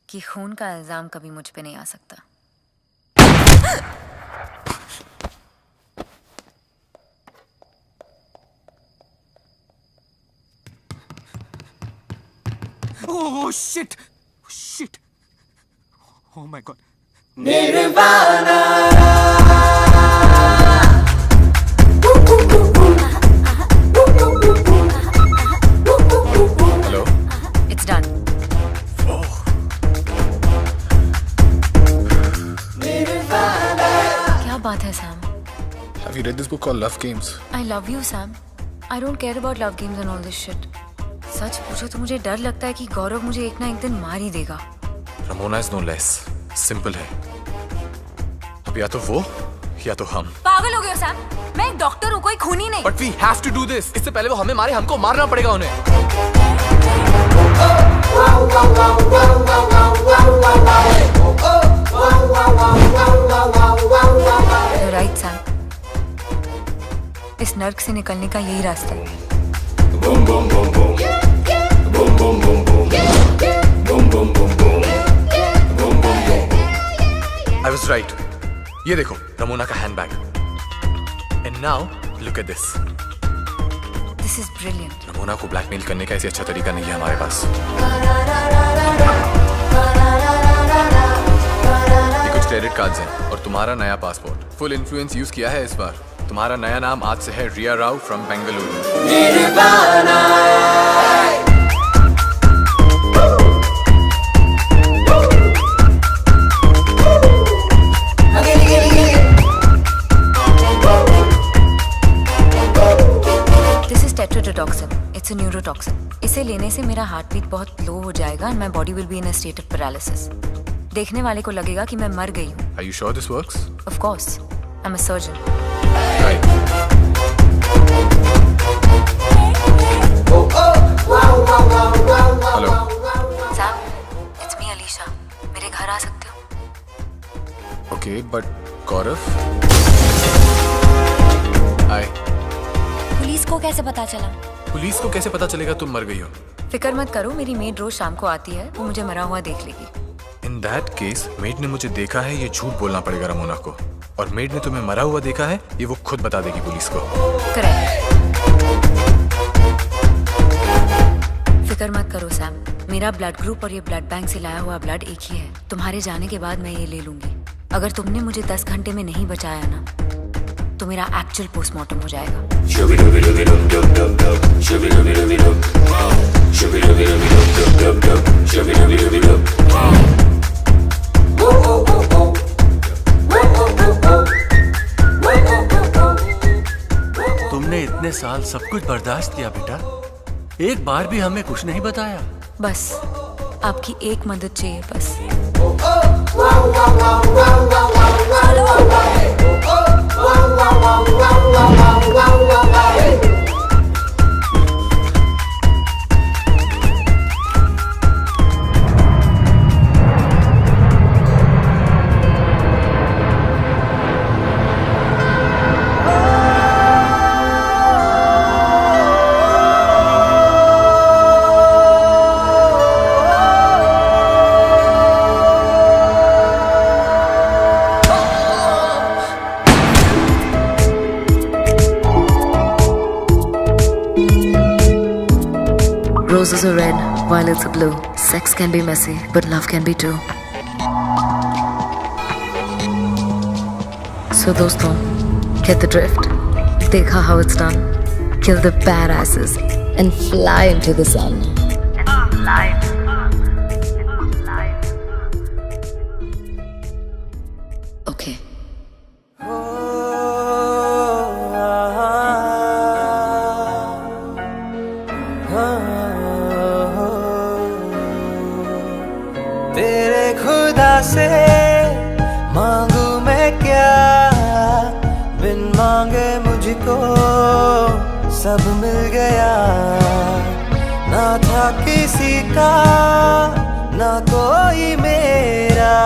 कि खून का इल्जाम कभी मुझ पे नहीं आ सकता। Oh shit! Shit! Oh my god! Nirvana. Hello? It's done. क्या बात है Sam? Have you read this book called Love Games? I love you, Sam. I don't care about love games and all this shit. सच पूछो तो मुझे डर लगता है कि गौरव मुझे एक ना एक दिन मार ही देगा। Ramona is no less simple है। अब या तो वो या तो हम। पागल हो गए हो सैम? मैं एक डॉक्टर हूँ, कोई खूनी नहीं। But we have to do this. इससे पहले वो हमें मारे, हमको मारना पड़ेगा उन्हें। You're right, Sam. नर्क से निकलने का यही रास्ता है। Boom boom boom boom. Boom boom boom boom. Boom boom boom boom. Boom boom boom. I was right. ये देखो रमोना का handbag. And now look at this. This is brilliant. Ramona को ब्लैकमेल करने का ऐसे अच्छा तरीका नहीं है हमारे पास। ये कुछ क्रेडिट कार्ड्स हैं और तुम्हारा नया पासपोर्ट। फुल इन्फ्लुएंस यूज किया है इस बार। तुम्हारा नया नाम आज से है Riya Rao from Bengaluru. This is tetrodotoxin. It's a neurotoxin. इसे लेने से मेरा हार्ट बीट बहुत लो हो जाएगा and my body will be in a state of paralysis. देखने वाले को लगेगा कि मैं मर गई हूँ। Are you sure this works? Of course. I'm a surgeon. Right. Hello. Sam, it's me, Alisha. मेरे घर आ सकते हो? Okay, but Gaurav? Hi. Police को कैसे पता चला? पुलिस को कैसे पता चलेगा तुम मर गई हो? फिक्र मत करो, मेरी मेड रोज शाम को आती है, वो मुझे मरा हुआ देख लेगी। In that case, मेड ने मुझे देखा है, ये झूठ बोलना पड़ेगा रमोना को। और मेड ने तुम्हें मरा हुआ देखा है, ये वो खुद बता देगी पुलिस को। करेक्ट। फिक्र मत करो सैम, मेरा ब्लड ग्रुप और ये ब्लड बैंक से लाया हुआ ब्लड एक ही है। तुम्हारे जाने के बाद मैं ये ले लूंगी। अगर तुमने मुझे 10 घंटे में नहीं बचाया ना, तो मेरा एक्चुअल पोस्टमार्टम हो जाएगा। तुमने इतने साल सब कुछ बर्दाश्त किया बेटा, एक बार भी हमें कुछ नहीं बताया। बस आपकी एक मदद चाहिए बस। Roses are red, violets are blue. Sex can be messy, but love can be too. So दोस्तों, get the drift? देखा how it's done? Kill the badasses and fly into the sun. Okay. तेरे खुदा से मांगू मैं क्या, बिन मांगे मुझको सब मिल गया। ना था किसी का ना कोई मेरा,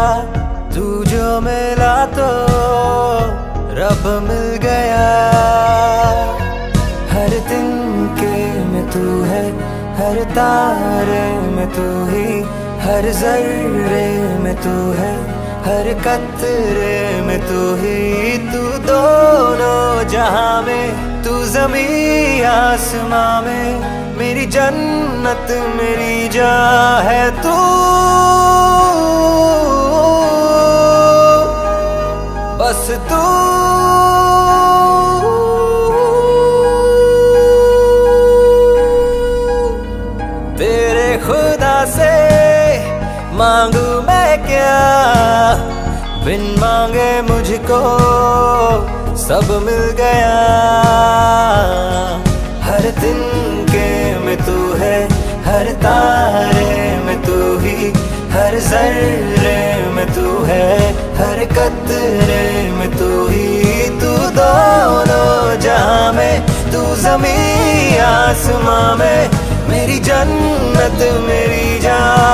तू जो मिला तो रब मिल गया। हर तिनके में तू है, हर तारे में तू ही, हर जर्रे में तू है, हर कतरे में तू ही। तू दोनों जहां में, तू ज़मीं आसमां में, मेरी जन्नत मेरी जान है तू। बस तू तेरे खुदा से मांगू मैं क्या, बिन मांगे मुझको सब मिल गया। हर तिनके में तू है, हर तारे में तू ही, हर जर्रे में तू है, हर कतरे में तू ही। तू दोनों जहां में, तू ज़मीं आसमां में, मेरी जन्नत मेरी जान